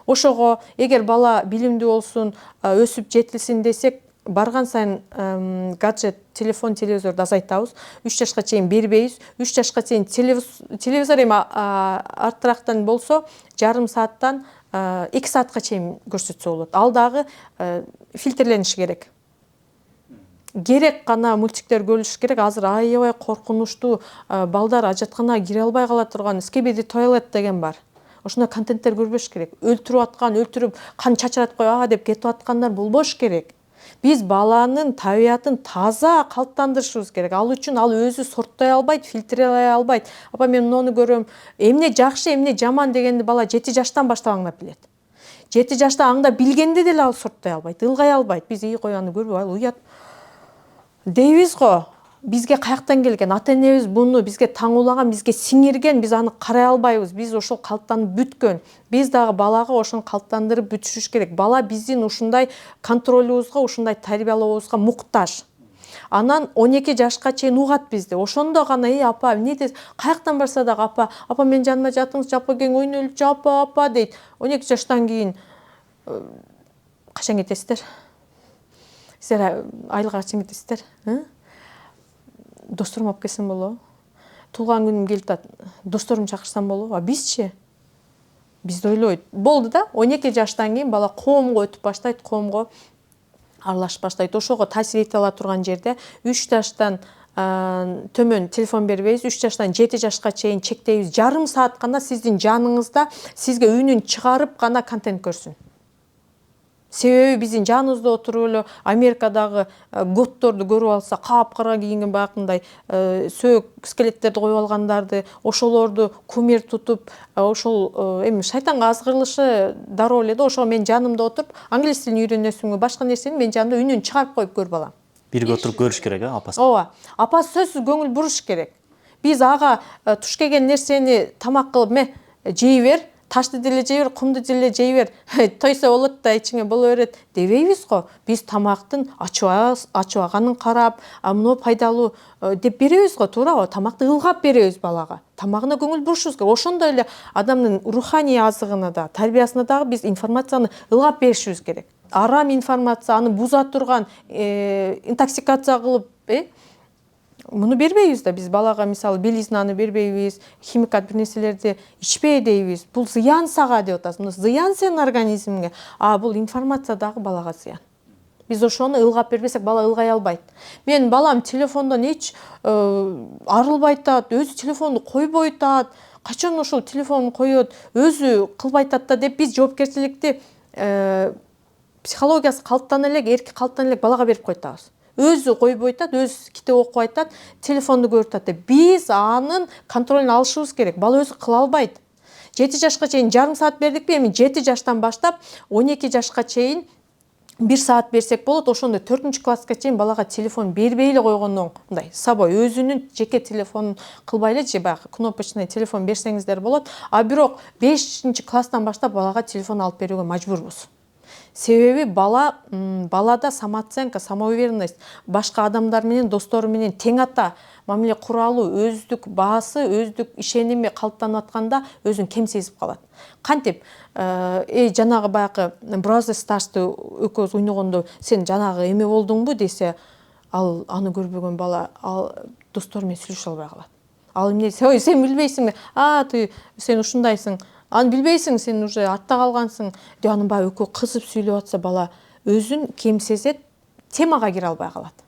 Ошого эгер бала билимдүү болсун, өсүп жетилсин десек, барган сайын гаджет, телефон, телевизорду азайтабыз. 3 жашка чейин бербейбиз. 3 жашка чейин телевизор эми арттырактан болсо, жарым сааттан 2 саатка чейин көрсөтсө болот. Ал дагы фильтрлениши керек. Керек гана мультиктер көрүлүш керек. Азыр аябай коркунучтуу балдар ажатканага кире албай кала турган Skibidi Toilet деген бар. Ошондой контенттер көрбөш керек. Өлтүрүп кан чачыратып коюп деп кетип аткандар болбош керек. Биз баланын табиятын таза калыптандырышыбыз керек. Ал үчүн ал өзү сорттой албайт, фильтрлей албайт. Апа мен муну көрөм, эмне жакшы, эмне жаман дегенди бала 7 жаштан баштап аңдап билет. 7 жашта аңдап билгенде деле ал сорттой албайт, ылгай албайт. Биз койгонду көрбөй, ал уят дейбиз го. Бизге каяктан келген? Ата-энебиз буну бизге таңуулаган, бизге сиңирген, биз аны карай албайбыз. Биз ошол калыптанып бүткөн. Биз дагы балага ошону калыптандырып бүтүшүш керек. Бала биздин ушундай контролубузга, ушундай тарбиялообузга муктаж. Анан 12 жашка чейин угат бизди. Ошондо гана апа, эмне дес, каяктан барса дагы апа мен жаныма жатыңызчы, апа кең ойнолчу, апа дейт. 12 жаштан кийин качан кетесиздер? Силер айылга качан кетесиздер? Досторум алып келсем болобу? Туулган күнүм келип атат, досторум чакырсам болобу? А бизчи? Бизди ойлойт. Болду да, 12 жаштан кийин бала коомго өтүп баштайт, коомго аралашып баштайт. Ошого таасир эте ала турган жерде 3 жаштан төмөн телефон бербейбиз, 3 жаштан 7 жашка чейин чектейбиз. Жарым саат гана сиздин жаныңызда сизге үнүн чыгарып гана контент көрсүн. Себеби биздин жаныбызда отуруп эле Америкадагы готторду көрүп алса, капкара кийинген баягындай сөөк скелеттерди коюп алгандарды, ошолорду кумир тутуп, ошол эми шайтанга азгырылышы дароо эле да. Ошого мен жанымда отуруп, англис тилин үйрөнөсүңбү, башка нерсени мен жанымда үнүн чыгарып коюп көр балам. Бирге отуруп көрүш керек, апасы. Ооба. Апасы сөзсүз көңүл буруш керек. Биз ага туш келген нерсени тамак кылып, жей бер, ташты деле жей бер, кумду деле жей бер, тойсо болот да, ичиңе боло берет дебейбиз го. Биз тамактын ачыбаганын карап, мына пайдалуу деп беребиз го, туурабы? Тамакты ылгап беребиз балага. Тамагына көңүл бурушубуз керек. Ошондой эле адамдын руханий азыгына да, тарбиясына дагы биз информацияны ылгап беришибиз керек. Арам информация, аны буза турган, интоксикация кылып, муну бербейбиз да. Биз балага мисалы белизнаны бербейбиз, химикат бир нерселерди ичпей дейбиз. Бул зыян сага деп атабыз. Мына зыян сенин организмиңе. Бул информация дагы балага зыян. Биз ошону ылгап бербесек, бала ылгай албайт. Мен балам телефондон эч арылбай атат, өзү телефонду койбой атат. Качан ошол телефонун коет, өзү кылбай атат да деп биз жоопкерчиликти психологиясы калыптан элек, эрки калыптан элек балага берип койтабыз. Өзү койбой атат, өзү китеп окуп атат, телефонду көрүп атат деп. Биз анын контролун алышыбыз керек. Бала өзү кыла албайт. 7 жашка чейин жарым саат бердикпи, эми 7 жаштан баштап 12 жашка чейин 1 саат берсек болот. Ошондо 4-класска чейин балага телефон бербей эле койгондон, мындай собой өзүнүн жеке телефонун кылбай эле, же баягы кнопочный телефон берсеңиздер болот. Бирок 5-класстан баштап балага телефон алып берүүгө мажбурбуз. Себеби балада самооценка, самоуверенность, башка адамдар менен, достору менен тең ата мамиле куралуу, өздүк баасы, өздүк ишеними калыптанып атканда өзүн кем сезип калат. Кантип жанагы баягы Бразер Старсты экөөбүз ойногондо сен жанагы эме болдуңбу десе, ал аны көрбөгөн бала достору менен сүйлөшө албай калат. Ал эмне десе, ой, сен билбейсиңби? Ты сен ушундайсың. Аны билбейсиң, сен уже артта калгансың деп анын баягы экөө кызып сүйлөп атса, бала өзүн кем сезет, темага кире албай калат.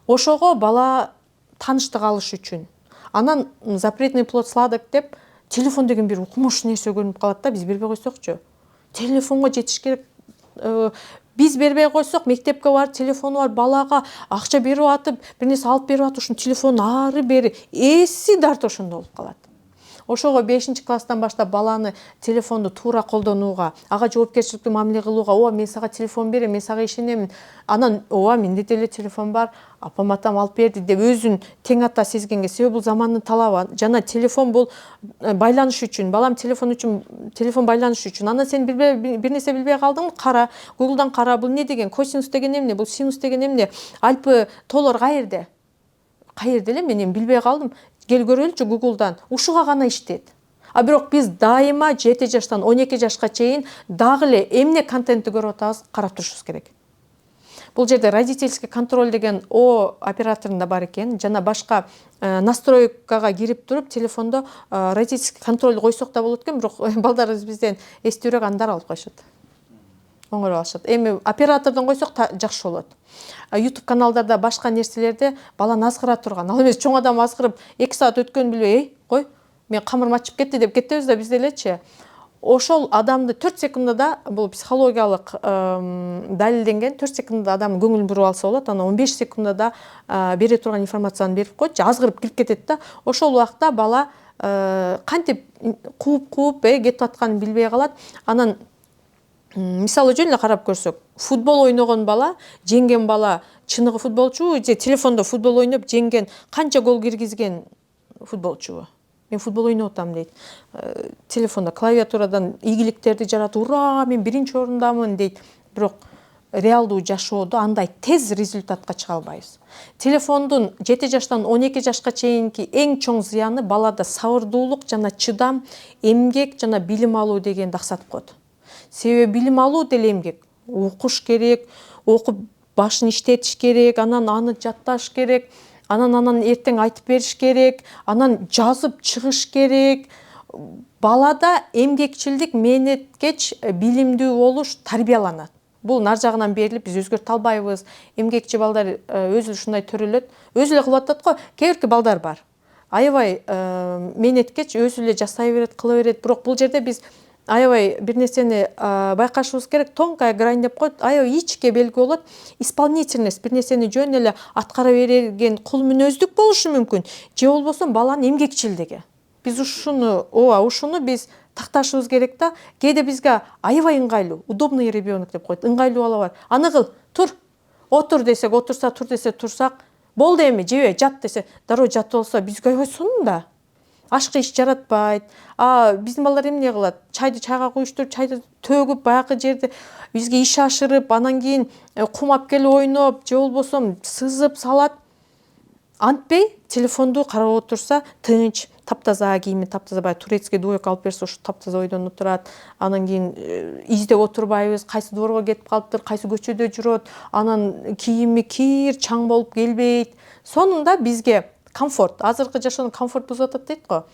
Ошого бала тааныштык алыш үчүн, анан запретный плод сладок деп телефон деген бир укмуш нерсе көрүнүп калат да, биз бербей койсокчу. Телефонго жетиш керек. Биз бербей койсок, мектепке барып телефону бар балага акча берип атып, бир нерсе алып берип атып, ушун телефонун ары бери эси дарт ошондо болуп калат. Ошого 5-класстан баштап баланы телефонду туура колдонууга, ага жоопкерчиликтүү мамиле кылууга, мен сага телефон берем, мен сага ишенемин. Анан, менде деле телефон бар, апам атам алып берди деп өзүн тең ата сезгенге, себеби бул замандын талабы. Жана телефон бул байланыш үчүн, балам телефон байланыш үчүн. Анан сен бир нерсе билбей калдыңбы? Кара, Google'дан кара, бул не деген? Косинус деген эмне? Бул синус деген эмне? Альпы тоолор каерде? Каерде эле, мен билбей калдым. Кел көрөлүчү Google'дан. Ушуга гана иштейт. Бирок биз дайыма 7 жаштан 12 жашка чейин дагы эле эмне контентти көрүп атабыз, карап турушубуз керек. Бул жерде родительский контроль деген операторунда бар экен. Жана башка настройкага кирип туруп, телефондо родительский контроль койсок да болот экен, бирок балдарыбыз бизден эстүүрөөк андар алып коюшат. Оңой алышат. Эми оператордон койсок жакшы болот. YouTube каналдарда башка нерселерде бала азгыра турган. Ал эмес чоң адам азгырып 2 саат өткөнүн билбей, кой, мен камырым ачып кетти деп кетебиз да биз делечи. Ошол адамды 4 секундада, бул психологиялык далилденген, 4 секундада адамдын көңүлүн буруп алса болот. Анан 15 секундада бере турган информацияны берип койчу, азгырып кирип кетет да. Ошол убакта бала кантип кууп кетип атканын билбей калат. Анан мисалы жөн эле карап көрсөк, футбол ойногон бала, жеңген бала чыныгы футболчубу, же телефондо футбол ойноп жеңген, канча гол киргизген футболчубу? Мен футбол ойноп атам дейт. Телефондо клавиатурадан ийгиликтерди жаратып, ура, мен биринчи орундамын дейт. Бирок реалдуу жашоодо андай тез результатка чыга албайбыз. Телефондун 7 жаштан 12 жашка чейинки эң чоң зыяны балада сабырдуулук жана чыдам, эмгек жана билим алуу дегенди аксатып коет. Себеби билим алуу деле эмгек. Окуш керек, окуп башын иштетиш керек, анан аны жатташ керек, анан эртең айтып бериш керек, анан жазып чыгыш керек. Балада эмгекчилдик, мээнеткеч, билимдүү болуш тарбияланат. Бул нар жагынан берилип, биз өзгөртө албайбыз. Эмгекчи балдар өзү ушундай төрөлөт. Өзү эле кылып атат го, кээ бирки балдар бар. Аябай мээнеткеч, өзү эле жасай берет, кыла берет. Бирок бул жерде биз аябай бир нерсени байкашыбыз керек. Тонкая грань деп коет. Аябай ичке белги болот. Исполнительность, бир нерсени жөн эле аткара берген кул мүнөздүк болушу мүмкүн. Же болбосо баланын эмгекчилдиги. Биз ушуну биз такташыбыз керек да. Кээде бизге аябай ыңгайлуу, удобный ребенок деп коет. Ыңгайлуу бала бар. Аны кыл, тур. Отур десек, отурса, тур десе турсак, болду эми, жебе, жат десе, дароо жат болсо бизге аябай сонун да. Ашкы иш жаратпайт. Биздин балдар эмне кылат? Чайды чайга куюштуруп, чайды төгүп, баягы жерде бизге иш ашырып, анан кийин кумап келип ойноп, же болбосо сызып салат. Антпей телефонду карап отурса, тынч, таптаза кийими, таптаза баягы турецкий двойка алып берсе, ушу таптаза ойдоно турат. Анан кийин издеп отурбайбыз, кайсы дворго кетип калыптыр, кайсы көчөдө жүрөт, анан кийими кир, чаң болуп келбейт. Сонунда бизге комфорт, азыркы жашоонун комфорт бузуп атат дейт го.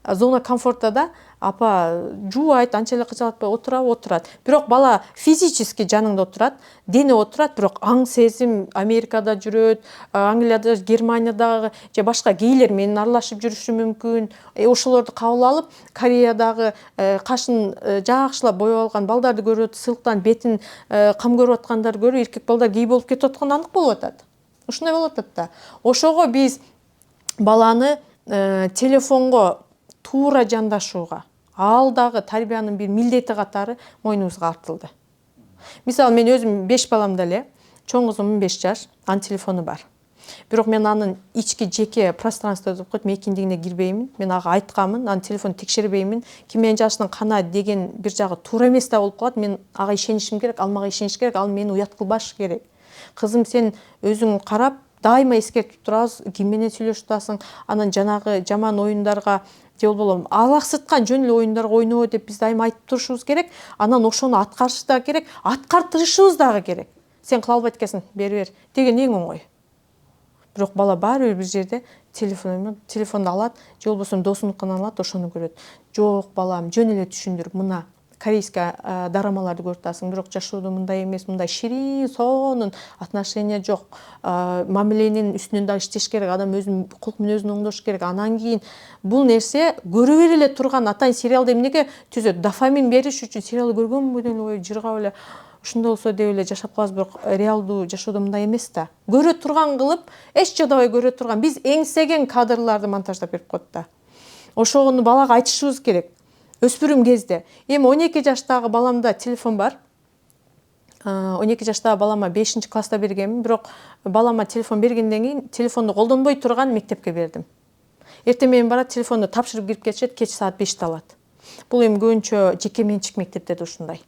Зона комфорта да апа жуубайт, анча эле кычалатпай отурат. Бирок бала физически жаныңда отурат, дене отурат, бирок аң сезим Америкада жүрөт, Англияда, Германиядагы же башка гейлер менен аралашып жүрүшү мүмкүн. Ошолорду кабыл алып, Кореядагы кашын жакшылап боеп алган балдарды көрөт, сылыктан бетин кам көрүп аткандарды көрүп, эркек балдар гей болуп кетип аткан анык болуп атат. Ушундай болуп атат да. Ошого биз баланы телефонго туура жандашууга, ал дагы тарбиянын бир милдети катары мойнубузга артылды. Мисалы, мен өзүм 5 баламда эле, чоң кызым 15 жаш, анын телефону бар. Бирок мен анын ички жеке пространство деп коет, мекендигине кирбеймин. Мен ага айтканмын, анын телефонун текшербеймин. Ким менен жашын кана деген бир жагы туура эмес да болуп калат. Мен ага ишенишим керек, ал мага ишениш керек, ал мени уят кылбаш керек. Кызым, сен өзүң карап, дайыма эскертип турабыз, ким менен сүйлөшүп атасың, анан жанагы жаман оюндарга же болбосо алаксыткан жөн эле оюндарга ойноо деп биз дайыма айтып турушубуз керек. Анан ошону аткарыш да керек, аткартырышыбыз дагы керек. Сен кыла албайт экенсиң, бери бер деген эң оңой. Бирок бала баары бир жерде телефонду алат, же болбосо досунукунан алат, ошону көрөт. Жок балам, жөн эле түшүндүрүп, мына корейский дорамаларды көрүп атасың, бирок жашоодо мындай эмес, мындай ширин, сонун отношения жок. Мамиленин үстүнөн да иштеш керек, адам өзүнүн кулк мүнөзүн оңдош керек. Анан кийин бул нерсе көрө бере эле турган атайын сериалды эмнеге түзөт? Дофамин бериш үчүн сериалды көргөнбү эле жыргап эле ушундай болсо деп эле жашап калабыз, бирок реалдуу жашоодо мындай эмес да. Көрө турган кылып, эч жадабай көрө турган, биз эңсеген кадрларды монтаждап берип коет да. Ошону балага айтышыбыз керек. Өспүрүм кезде. Эми 12 жаштагы баламда телефон бар. 12 жаштагы балама 5 класста бергенмин, бирок балама телефон бергенден кийин телефонду колдонбой турган мектепке бердим. Эртең менен барат, телефонду тапшырып кирип кетишет, кеч саат 5-те алат. Бул эми көбүнчө жеке менчик мектептерде ушундай.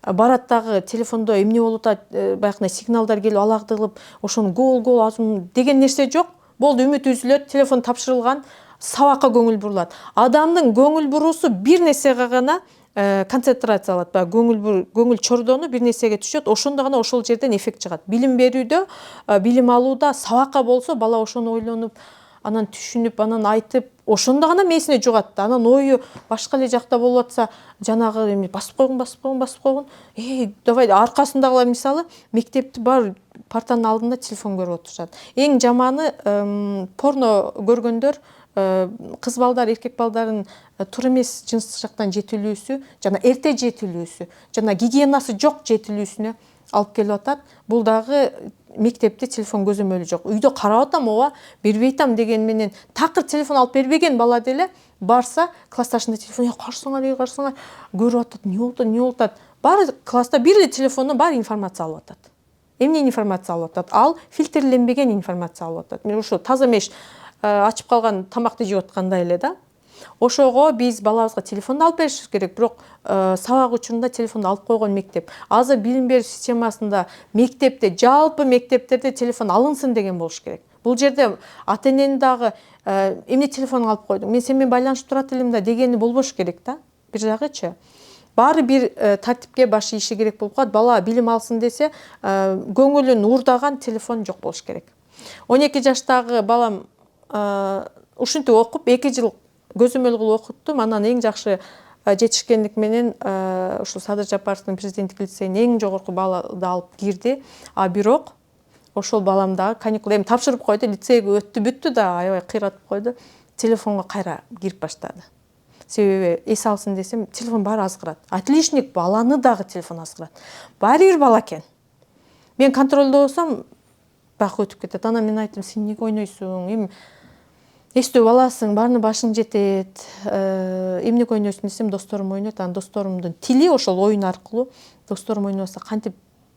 Барат дагы телефондо эмне болуп атат, баягы сигналдар келип алагдылып, ошону гол азым деген нерсе жок. Болду, үмүт үзүлөт, телефон тапшырылган, сабакка көңүл бурулат. Адамдын көңүл буруусу бир нерсеге гана концентрация алат. Көңүл чордону бир нерсеге түшөт, ошондо гана ошол жерден эффект чыгат. Билим берүүдө, билим алууда сабакка болсо, бала ошону ойлонуп, анан түшүнүп, анан айтып, ошондо гана мээсине жугат да. Анан ою башка эле жакта болуп атса, жанагы эми басып койгон. Давай аркасындагылар мисалы мектепти бар партанын алдында телефон көрүп отурушат. Эң жаманы порно көргөндөр, кыз балдар, эркек балдарын туура эмес жыныстык жактан жетилүүсү, жана эрте жетилүүсү, жана гигиенасы жок жетилүүсүнө алып келип атат. Бул дагы мектепте телефон көзөмөлү жок. Үйдө карап атам, ооба, бербей атам деген менен такыр телефон алып бербеген бала деле барса, классташында телефон, карасаңар, көрүп атат, не болуп атат. Баары класста бир эле телефондон баары информация алып атат. Эмне информация алып атат? Ал фильтрленбеген информация алып атат. Мен ошо таза эмес ачып калган тамакты жеп аткандай эле да. Ошого биз балабызга телефонду алып беришибиз керек, бирок сабак учурунда телефонду алып койгон мектеп. Азыр билим берүү системасында мектепте, жалпы мектептерде телефон алынсын деген болуш керек. Бул жерде ата-эненин дагы эмне телефонун алып койдуң? Мен сен менен байланышып турат элем да дегени болбош керек да. Бир жагычы. Баары бир тартипке баш ийиши керек болуп калат. Бала билим алсын десе, көңүлүн уурдаган телефон жок болуш керек. 12 жаштагы балам ушинтип окуп, 2 жыл көзөмөл кылып окуттум. Анан эң жакшы жетишкендик менен ушул Садыр Жапаровдун президенттик лицейине эң жогорку баллды алып кирди. Бирок ошол балам дагы каникул эми тапшырып койду, лицейге өттү, бүттү да, аябай кыйратып койду. Телефонго кайра кирип баштады. себеби эс алсын десем телефон баары азгырат. Отличник баланы дагы телефон азгырат. Баары бир бала экен. Мен контролдо болсом бак өтүп кетет. Анан мен айттым, сен эмнеге ойнойсуң? Эми эстөө баласың, баарына башың жетет. Эмнеге ойнойсуң десем, досторум ойнойт. Анан досторумдун тили ошол оюн аркылуу. Досторум ойнобаса кантип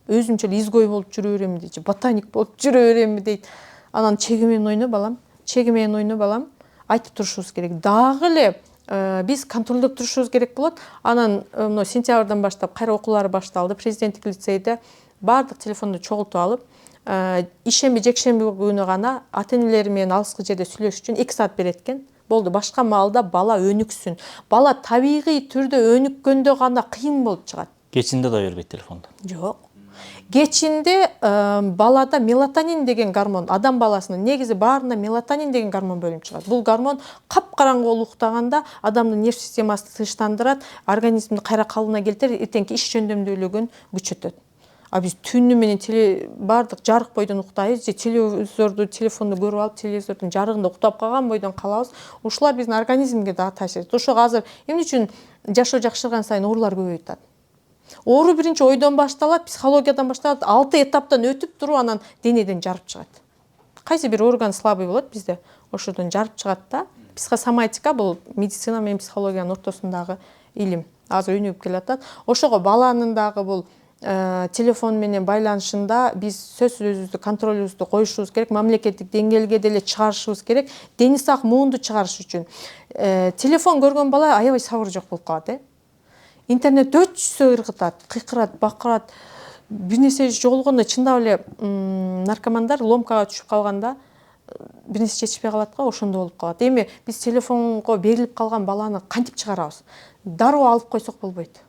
өзүмчө эле изгой болуп жүрө беремби дейт, ботаник болуп жүрө беремби дейт. Анан чеги менен ойно балам, чеги менен ойно балам. Айтып турушубуз керек. Дагы эле биз контролдоп турушубуз керек болот. Анан мына сентябрдан баштап кайра окуулары башталды. Президенттик лицейде баардык телефонду чогултуп алып, ишемби жекшемби күнү гана ата-энелери менен алыскы жерде сүйлөшүш үчүн 2 саат берет экен. Болду, башка маалда бала өнүксүн. Бала табигый түрдө өнүккөндө гана кыйын болуп чыгат. Кечинде да бербейт телефонду. Жок. Кечинде балада мелатонин деген гормон, адам баласынын негизи баарында мелатонин деген гормон бөлүнүп чыгат. Бул гормон капкараңгы болуп уктаганда адамдын нерв системасын тынчтандырат, организмди кайра калыбына келтирет, эртеңки иш жөндөмдүүлүгүн күчөтөт. А биз түнү менен бардык жарык бойдон уктайбыз, же телевизорду, телефонду көрүп алып, телевизордун жарыгында уктап калган бойдон калабыз. Ушулар биздин организмге да таасир этет. Ошого азыр эмне үчүн жашоо жакшырган сайын оорулар көбөйүп атат? Оору биринчи ойдон башталат, психологиядан башталат, 6 этаптан өтүп туруп анан денеден жарып чыгат. Кайсы бир орган слабый болот бизде, ошодон жарып чыгат да. Психосоматика бул медицина менен психологиянын ортосундагы илим. Азыр өнүгүп келатат. Ошого баланын дагы бул телефон менен байланышында биз сөзсүз өзүбүздү контролүбүздү коюшубуз керек, мамлекеттик деңгээлге деле чыгарышыбыз керек. Дени сак муунду чыгарыш үчүн телефон көргөн бала аябай сабыры жок болуп калат. Интернет өчсө ыргытат, кыйкырат, бакырат. Бир нерсе жолугондо чындап эле наркомандар ломкага түшүп калганда бир нерсе жетишпей калат го, ошондо болуп калат. Эми биз телефонго берилип калган баланы кантип чыгарабыз? Дароо алып койсок болбойт.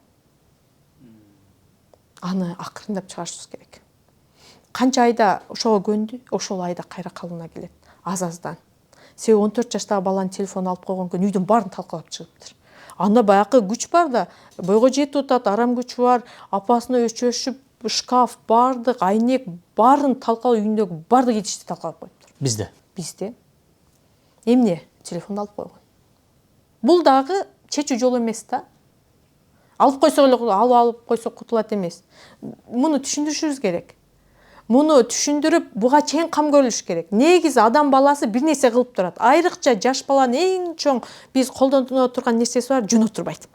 Аны акырындап чыгарышыбыз керек. Канча айда ошого көндү, ошол айда кайра калыбына келет. Аз-аздан. Себеби 14 жаштагы баланын телефонун алып койгон күн үйдүн баарын талкалап чыгыптыр. Анда баягы күч бар да, бойго жетип атат, арам күчү бар, апасына өчөшүп, шкаф, бардык, айнек баарын талкалап, үйүндөгү бардык идишти талкалап коюптур. Бизде. Эмне? Телефонду алып койгон. Бул дагы чечүү жол эмес да. Алып койсок эле, алып койсок кутулат эмес. Муну түшүндүрүшүбүз керек. Муну түшүндүрүп, буга чейин кам көрүлүш керек. Негизи адам баласы бир нерсе кылып турат. Айрыкча жаш баланын эң чоң биз колдоно турган нерсеси бар, жөн отурбайт.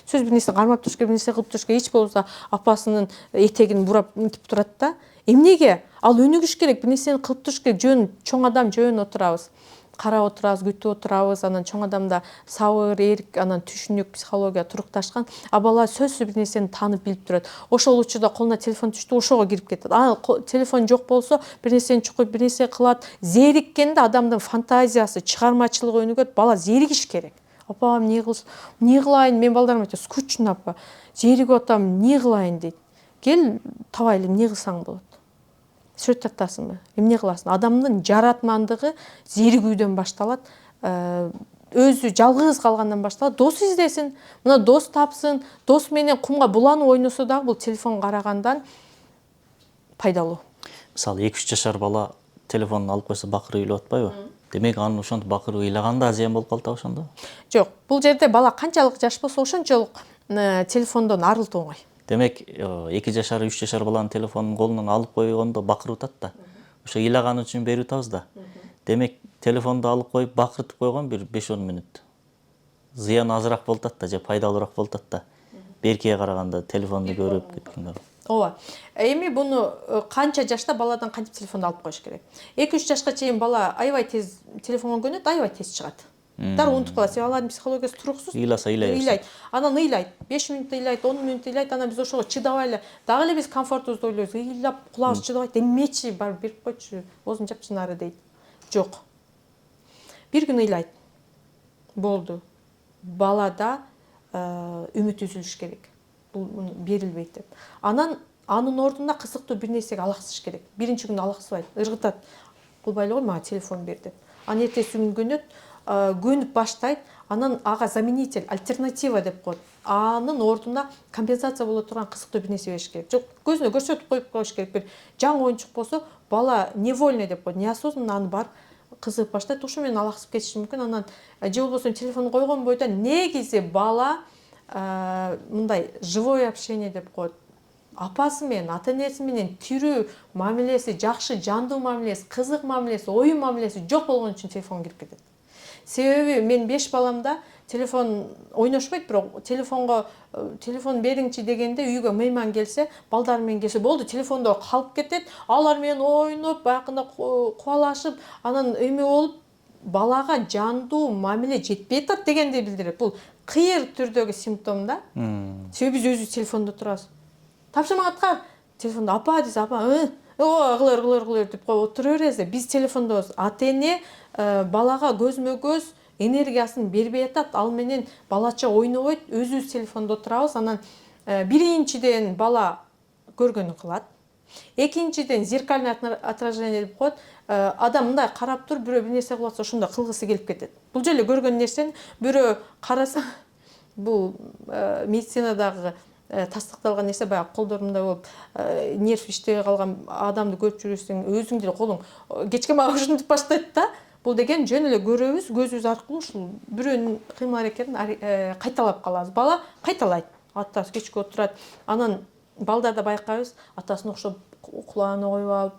Сөз бир нерсе кармап туруш керек, бир нерсе кылып туруш керек, эч болбосо апасынын этегин бурап мынтип турат да. Эмнеге? Ал өнүгүш керек, бир нерсени кылып туруш керек. Жөн чоң адам жөн отурабыз. Карап отурабыз, күтүп отурабыз, анан чоң адамда сабыр, эрк, анан түшүнүк, психология турукташкан. А бала сөзсүз бир нерсени таанып билип турат. Ошол учурда колуна телефон түштү, ошого кирип кетет. Анан телефон жок болсо, бир нерсени чукуп, бир нерсе кылат. Зериккенде адамдын фантазиясы, чыгармачылыгы өнүгөт. Бала зеригиш керек. Апам эмне кылайын? Мен балдарыма айтам, скучно апа. Зеригип атам, эмне кылайын дейт. Кел, табайлы, эмне кылсаң болот. Сүрөт тартасыңбы? Эмне кыласың? Адамдын жаратмандыгы зеригүүдөн башталат. Өзү жалгыз калгандан башталат. Дос издесин, мына дос тапсын, дос менен кумга буланып ойносо дагы бул телефон карагандан пайдалуу. Мисалы 2-3 жашар бала телефонун алып койсо бакырып ыйлап атпайбы? Демек анын ошентип бакырып ыйлаганда зыян болуп калат ошондо? Жок, бул жерде бала канчалык жаш болсо ошончолук телефондон арылтуу оңой. Демек 2 жашар, 3 жашар баланын телефонун колунан алып койгондо бакырып атат да. Ошо ыйлаганы үчүн берип атабыз да. Демек телефонду алып коюп бакыртып койгон бир 5-10 мүнөт. Зыян азыраак болуп атат да, же пайдалуураак болуп атат да. Беркиге караганда телефонду көрүп кеткенде. Ооба. Эми буну канча жашта баладан кантип телефонду алып коюш керек? 2-3 жашка чейин бала аябай тез телефонго көнөт, аябай тез чыгат. Дароо унутуп калат. Алардын психологиясы туруксуз. Ыйласа ыйлайт. Анан ыйлайт. 5 мүнөт ыйлайт, 10 мүнөт ыйлайт. Анан биз ошого чыдабай эле, дагы эле биз комфортубузду ойлойбуз. Ыйлап, кулабыз чыдабайт. Эмнечи, барып берип койчу, оозун жапчынары дейт. Жок. Бир күн ыйлайт. Болду. Балада үмүт үзүлүш керек. Бул берилбейт деп. Анан анын ордуна кызыктуу бир нерсеге алаксыш керек. Биринчи күнү алаксыбайт, ыргытат. Кылбайлы ой, мага телефон бер деп. Анан эртеси күнү көнүп баштайт. Анан ага заменитель, альтернатива деп коет. Анын ордуна компенсация боло турган кызыктуу бир нерсе бериш керек. Жок, көзүнө көрсөтүп коюп коюш керек. Бир жаңы оюнчук болсо, бала невольно деп коет, неосознанно аны барып кызыгып баштайт, ушу менен алаксып кетиши мүмкүн. Анан же болбосо телефон койгон бойдон негизи бала мындай живое общение деп коет. Апасы менен, ата энеси менен тирүү мамилеси, жакшы, жандуу мамилеси, кызык мамилеси, оюн мамилеси жок болгон үчүн телефон кирип кетет. Себеби мен 5 баламда телефон ойношпойт, бирок телефон бериңчи дегенде үйгө мейман келсе, балдар менен келсе болду, телефондо калып кетет, алар менен ойноп, баягында кубалашып, анан эме болуп, балага жандуу мамиле жетпей атат дегенди билдирет. Бул кыйыр түрдөгү симптом да. Себеби биз өзүбүз телефондо турабыз. Тапшырма аткар, телефондо апа десе, апа кылыр деп коюп отура беребиз. Биз телефондобуз. Ата эне балага көзмө көз энергиясын бербей атат, ал менен балача ойнобойт, өзүбүз телефондо турабыз. Анан биринчиден бала көргөнүн кылат. Экинчиден зеркальный отражение деп коет. Адам мындай карап туруп, бирөө бир нерсе кылып атса, ошондой кылгысы келип кетет. Бул жерде көргөн нерсени бирөө караса, бул медицинадагы тастыкталган нерсе, баягы колдорунда болуп нерв иштебей калган адамды көрүп жүрүсүң, өзүң деле колуң кечке мага ушинтип баштайт да. Бул деген жөн эле көрөбүз, көзүбүз аркылуу ушул бирөөнүн кыймыл аракетин кайталап калабыз. Бала кайталайт, атасы кечке отурат. Анан балдарда байкайбыз, атасына окшоп кулағына коюп алып,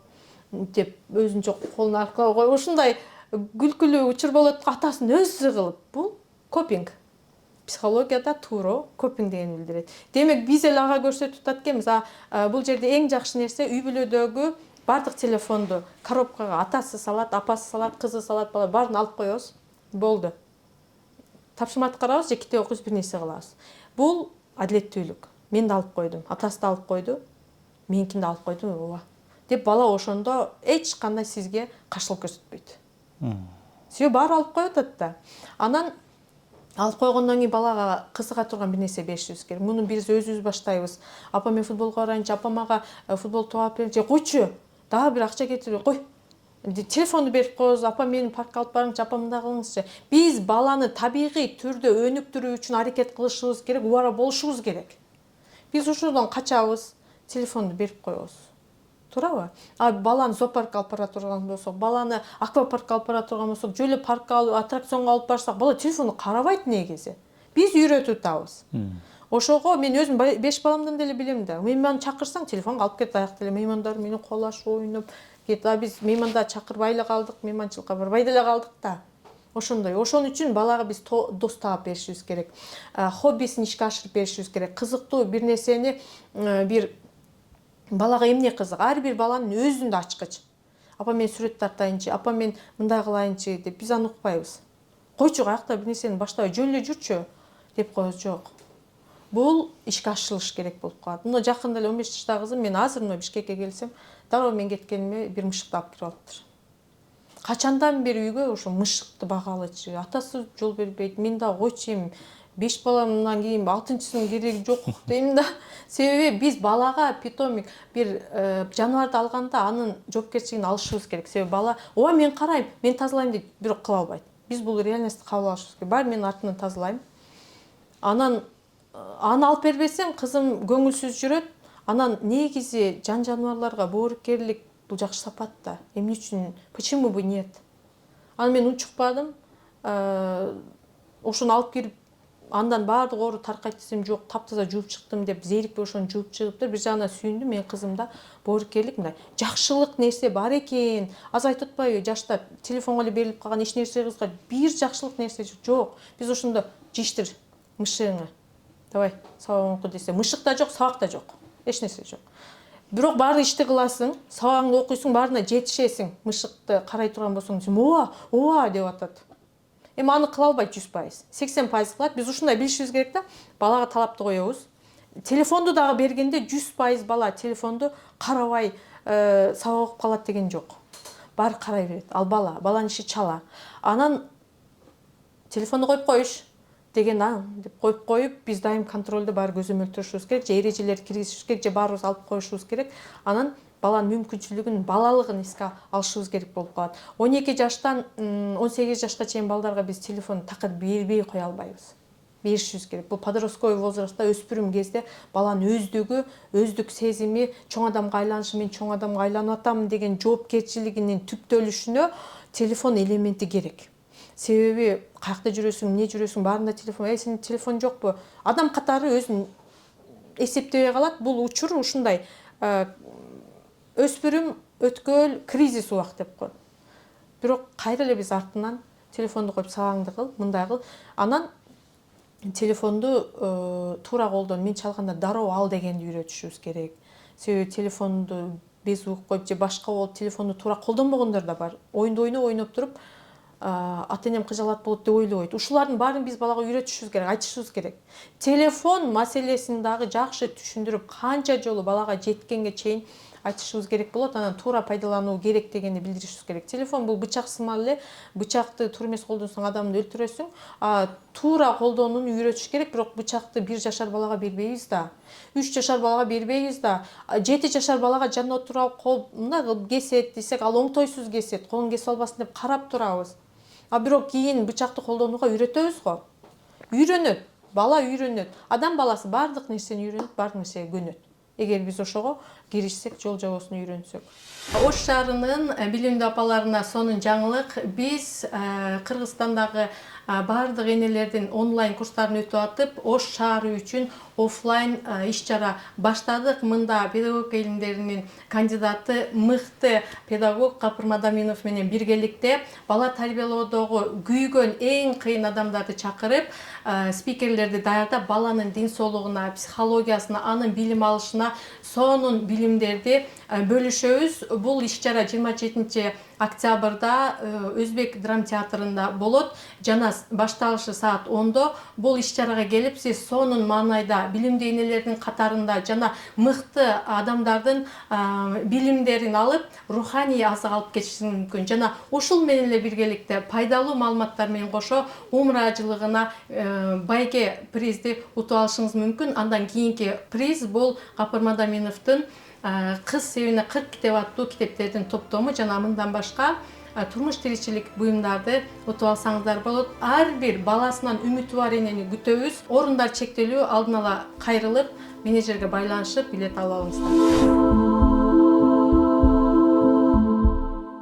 деп өзүнчө колун аркага коюп, ушундай күлкүлүү учур болот, атасын өзү кылып. Бул копинг. Психологияда туура копинг дегенди билдирет. Демек биз эле ага көрсөтүп атат экенбиз. Бул жерде эң жакшы нерсе үй бүлөдөгү бардык телефонду коробкага атасы салат, апасы салат, кызы салат, бала баарын алып коебуз. Болду. Тапшырма аткарабыз же китеп окуйбуз, бир нерсе кылабыз. Бул адилеттүүлүк. Мен да алып койдум, атасы да алып койду, меникин да алып койду, ооба. Деп бала ошондо эч кандай сизге каршылык көрсөтпөйт. Себеби баары алып коюп атат да. Анан алып койгондон кийин балага кызыга турган бир нерсе беришибиз керек. Муну биз өзүбүз баштайбыз. Апа мен футболго барайынчы, апа мага футбол топ алып берчи, койчу. Дагы бир акча кетирип кой. Телефонду берип коебуз, апа мени паркка алып барыңызчы, апа мындай кылыңызчы. Биз баланы табигый түрдө өнүктүрүү үчүн аракет кылышыбыз керек, убара болушубуз керек. Биз ушудан качабыз, телефонду берип коебуз. Туурабы? Баланы зоопаркка алып бара турган болсок, баланы аквапаркка алып бара турган болсок, жөлө паркка, аттракционго алып барсак, бала телефонду карабайт негизи. Биз үйрөтүп атабыз. Ошого мен өзүм 5 баламдан деле билем да. Мейман чакырсаң, телефонго алып кет, аяк деле меймандар менен кубалашып ойноп кет. Биз мейманда чакырбай эле калдык, мейманчылыкка барбай деле калдык да. Ошондой. Ошон үчүн балага биз дос таап беришибиз керек. Хоббисин ишке ашырып беришибиз керек. Кызыктуу бир нерсени бир балага эмне кызык? Ар бир баланын өзүндө ачкыч. Апа мен сүрөт тартайынчы, апа мен мындай кылайынчы деп биз аны укпайбыз. Койчу каякта бир нерсени баштабай жөн эле жүрчү деп коебуз, жок. Бул ишке ашырылыш керек болуп калат. Мына жакында эле 15 жаштагы кызым, мен азыр мына Бишкекке келсем, дароо мен кеткениме бир мышыкты алып кирип алыптыр. Качандан бери үйгө ошо мышыкты багалычы, атасы жол бербейт. Мен да койчу эми 5 баламдан кийин 6-чысынын кереги жок дейм да. Себеби биз балага питомник бир жаныбарды алганда анын жоопкерчилигин алышыбыз керек. Себеби бала, ооба мен карайм, мен тазалайм дейт, бирок кыла албайт. Биз бул реальностьти кабыл алышыбыз керек. Баары мен артынан тазалайм. Анан аны алып бербесем, кызым көңүлсүз жүрөт. Анан негизи жан жаныбарларга бооруккерлик бул жакшы сапат да. Эмне үчүн? Почему бы нет? Анан мен унчукпадым. Ошону алып кирип, андан баардык оору таркайт десем, жок, таптаза жууп чыктым деп, зерикпей ошону жууп чыгыптыр. Бир жагынан сүйүндүм, мен кызымда бооруккерлик мындай жакшылык нерсе бар экен. Аз айтып атпайбы, жашта телефонго эле берилип калган эч нерсе кызга бир жакшылык нерсе жок. Биз ошондо жиштир мышыгыңы. Давай, сабагыңды оку десе, мышык да жок, сабак да жок. Эч нерсе жок. Бирок баары ишти кыласың, сабагыңды окуйсуң, баарына жетишесиң. Мышыкты карай турган болсоң, ооба деп атат. Эми аны кыла албайт 100%. 80% кылат. Биз ушундай билишибиз керек да. Балага талапты коебуз. Телефонду дагы бергенде 100% бала телефонду карабай сабак окуп калат деген жок. Баары карай берет. Ал баланын иши чала. Анан телефонду коюп коюш деген деп коюп, биз дайым контролдо баары көзөмөлдө турушубуз керек, же эрежелерди киргизишибиз керек, же баарыбыз алып коюшубуз керек. Анан баланын мүмкүнчүлүгүн, балалыгын эске алышыбыз керек болуп калат. 12 жаштан 18 жашка чейин балдарга биз телефон такыр бербей кое албайбыз. беришибиз керек. Бул подростковый возрастта, өспүрүм кезде баланын өздүк сезими, чоң адамга айланышы, мен чоң адамга айланып атам деген жоопкерчилигинин түптөлүшүнө телефон элементи керек. Себеби каякта жүрөсүң, эмне жүрөсүң, баарында телефон. Сенин телефон жокпу? Адам катары өзүн эсептебей калат. Бул учур ушундай өспүрүм өткөл кризис убак деп коет. Бирок кайра эле биз артынан телефонду коюп сабагыңды кыл, мындай кыл. Анан телефонду туура колдон, мен чалганда дароо ал дегенди үйрөтүшүбүз керек. Себеби телефонду без ук коюп же башка болуп телефонду туура колдонбогондор да бар. Ойноп туруп ата-энем кыжалат болот деп ойлобойт. Ушулардын баарын биз балага үйрөтүшүбүз керек, айтышыбыз керек. Телефон маселесин дагы жакшы түшүндүрүп, канча жолу балага жеткенге чейин айтышыбыз керек болот. Анан туура пайдалануу керек дегенди билдиришибиз керек. Телефон бул бычак сымал эле. Бычакты туура эмес колдонсоң адамды өлтүрөсүң. Туура колдонууну үйрөтүш керек, бирок бычакты 1 жашар балага бербейбиз да. 3 жашар балага бербейбиз да. 7 жашар балага жанына отуруп мындай кылып кесет десек, ал оңтойсуз кесет. Колун кесип албасын деп карап турабыз. Бирок кийин бычакты колдонууга үйрөтөбүз го. Үйрөнөт. Бала үйрөнөт. Адам баласы бардык нерсени үйрөнөт, бардык нерсеге көнөт. Эгер биз ошого киришсек, жол жобосун үйрөнсөк. Ош шаарынын билимдүү апаларына сонун жаңылык. Биз Кыргызстандагы бардык энелердин онлайн курстарын өтүп атып, Ош шаары үчүн офлайн иш-чара баштадык. Мында педагогика илимдеринин кандидаты, мыкты педагог Капыр Мадаминов менен биргеликте бала тарбиялоодогу күйгөн эң кыйын адамдарды чакырып, спикерлерди даярдап, баланын ден соолугуна, психологиясына, анын билим алышына сонун билимдерди бөлүшөбүз. Бул иш-чара 27 октябрда Өзбек драм театрында болот. Жана башталышы саат 10-до. Бул иш-чарага келип, сиз сонун маанайда билимдүү энелердин катарында жана мыкты адамдардын билимдерин алып, руханий азык алып кетишиңиз мүмкүн. Жана ушул менен эле биргеликте пайдалуу маалыматтар менен кошо умра жылыгына байге призди утуп алышыңыз мүмкүн. Андан кийинки приз бул Капыр Мадаминовдун Кыз себине 40 китеп аттуу китептердин топтому жана мындан башка турмуш тиричилик буюмдарды утуп алсаңыздар болот. Ар бир баласынан үмүтү бар энени күтөбүз. Орундар чектелүү, алдын ала кайрылып, менеджерге байланышып билет алып алыңыздар.